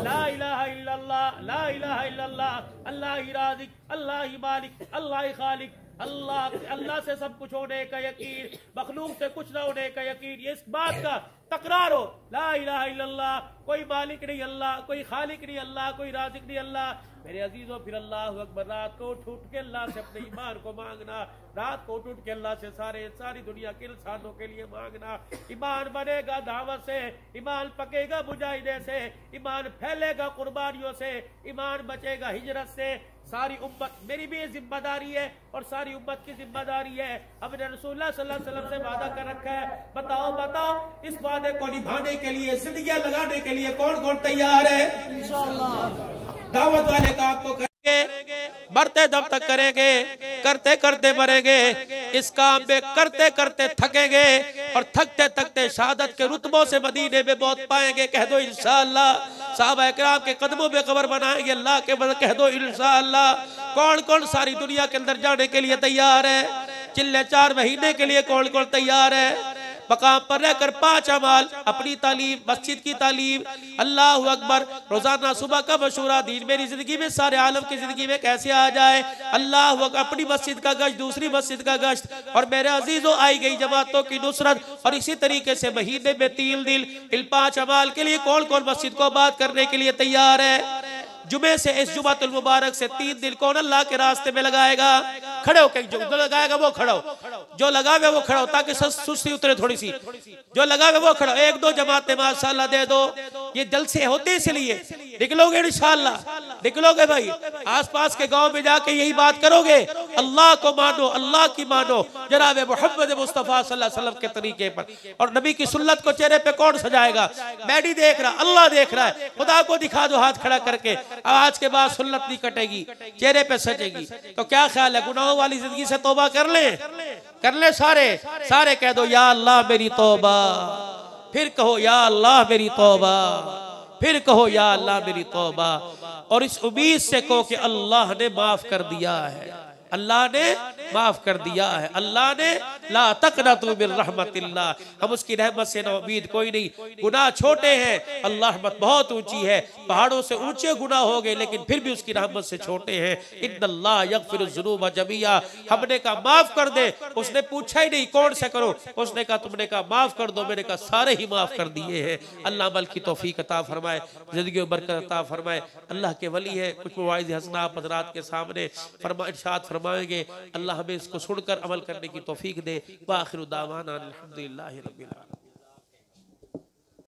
ला इलाहा इल्लल्लाह, ला इलाहा इल्लल्लाह, अल्लाह ही राज़िक, अल्लाह ही मालिक, अल्लाह ही खालिक, अल्लाह से सब कुछ होने का यकीन, मखलूक से कुछ ना होने का यकीन, ये इस बात का तकरार हो। ला इलाहा इल्लल्लाह, कोई मालिक नहीं अल्लाह, कोई खालिक नहीं अल्लाह, कोई राज़िक नहीं अल्लाह। मेरे अजीजों, फिर अल्लाहु अकबर, रात को उठ के अल्लाह से अपने ईमान को मांगना, रात को उठ के अल्लाह से सारी दुनिया के इंसानों के लिए मांगना। ईमान बनेगा दावत से, ईमान पकेगा मुजाहिदे से, ईमान फैलेगा कुर्बानियों से, ईमान बचेगा हिजरत से। सारी उम्मत, मेरी भी ये जिम्मेदारी है और सारी उम्मत की जिम्मेदारी है। हमने रसूलुल्लाह सल्लल्लाहु अलैहि वसल्लम से वादा कर रखा है, बताओ इस वादे को निभाने के लिए, जिंदगियां लगाने के लिए कौन कौन तैयार है? इंशाअल्लाह। दावत वाले काम को करेंगे, मरते दम तक करेंगे, करते करते मरेंगे, इस काम में करते करते थकेंगे और थकते थकते शहादत के रुतबों से मदीने में मौत पाएंगे। कह दो इंशाअल्लाह। साहबा इकराम के कदमों में कब्र बनाएंगे अल्लाह के बदले। कह दो इंशाअल्लाह। कौन कौन सारी दुनिया के अंदर जाने के लिए तैयार है? चिल्ले 4 महीने के लिए कौन कौन तैयार है? मकाम पर रहकर 5 अमाल, अपनी तालीम, मस्जिद की तालीम, अल्लाहु अकबर, रोजाना सुबह का मशूरा, दीन मेरी जिंदगी में, सारे आलम की जिंदगी में कैसे आ जाए। अल्लाहु अकबर, अपनी मस्जिद का गश्त, दूसरी मस्जिद का गश्त, और मेरे अजीजों आई गई जमातों की नुसरत। और इसी तरीके से महीने में 3 दिन इन 5 अमाल के लिए कौन कौन मस्जिद को आबाद करने के लिए तैयार है? जुमे से इस जुमातुल मुबारक से 3 दिन कौन अल्लाह के रास्ते में लगाएगा? खड़े हो के, जो लगाएगा वो खड़ो, जो लगावे वो खड़ो, ताकि सुस्ती उतरे थोड़ी सी। जो लगावे वो खड़ो। 1-2 जमातें माशाल्लाह दे दो। ये जलसे होते इसलिए, निकलोगे इंशाल्लाह, निकलोगे भाई, आसपास के गांव में जाके यही बात करोगे, अल्लाह को मानो, अल्लाह की मानो, जनाब मोहम्मद मुस्तफा सल्लल्लाहु अलैहि वसल्लम के तरीके पर। और नबी की सुन्नत को चेहरे पे कौन सजाएगा? मैं नहीं देख रहा, अल्लाह देख रहा है। खुदा को दिखा दो हाथ खड़ा करके, आज के बाद सुन्नत नहीं कटेगी, चेहरे पे सजेगी। तो क्या ख्याल है, गुनाहों वाली जिंदगी से तौबा कर ले सारे कह दो या अल्लाह मेरी तौबा, फिर कहो या अल्लाह मेरी तौबा, फिर कहो या अल्लाह मेरी तौबा। और इस उम्मीद से कहो कि अल्लाह ने माफ कर दिया है, अल्लाह ने माफ कर दिया है, अल्लाह ने ला तक़नतू मिन रहमतिल्लाह, हम उसकी रहमत से ना उम्मीद कोई नहीं। गुनाह छोटे हैं, अल्लाह रहमत बहुत ऊंची है, पहाड़ों से ऊंचे गुनाह हो गए लेकिन फिर भी उसकी रहमत से छोटे हैं। इन्नल्लाह यग़फ़िरुज़्ज़ुनूब जमीआ, हमने कहा माफ कर दे, उसने पूछा ही नहीं कौन से करो, उसने कहा तुमने कहा माफ कर दो, मैंने कहा सारे ही माफ कर दिए हैं। अल्लाह अमल की तौफीक अता फरमाए, जिंदगी में बरकत अता फरमाए। अल्लाह के वली है, कुछ मवाइज़ हसना आप हज़रात के सामने इरशाद फरमाएंगे, अल्लाह हमें इसको सुनकर अमल करने की तौफीक दे। व आखिरु दावाना अल्हम्दुलिल्लाहि रब्बिल आलमीन।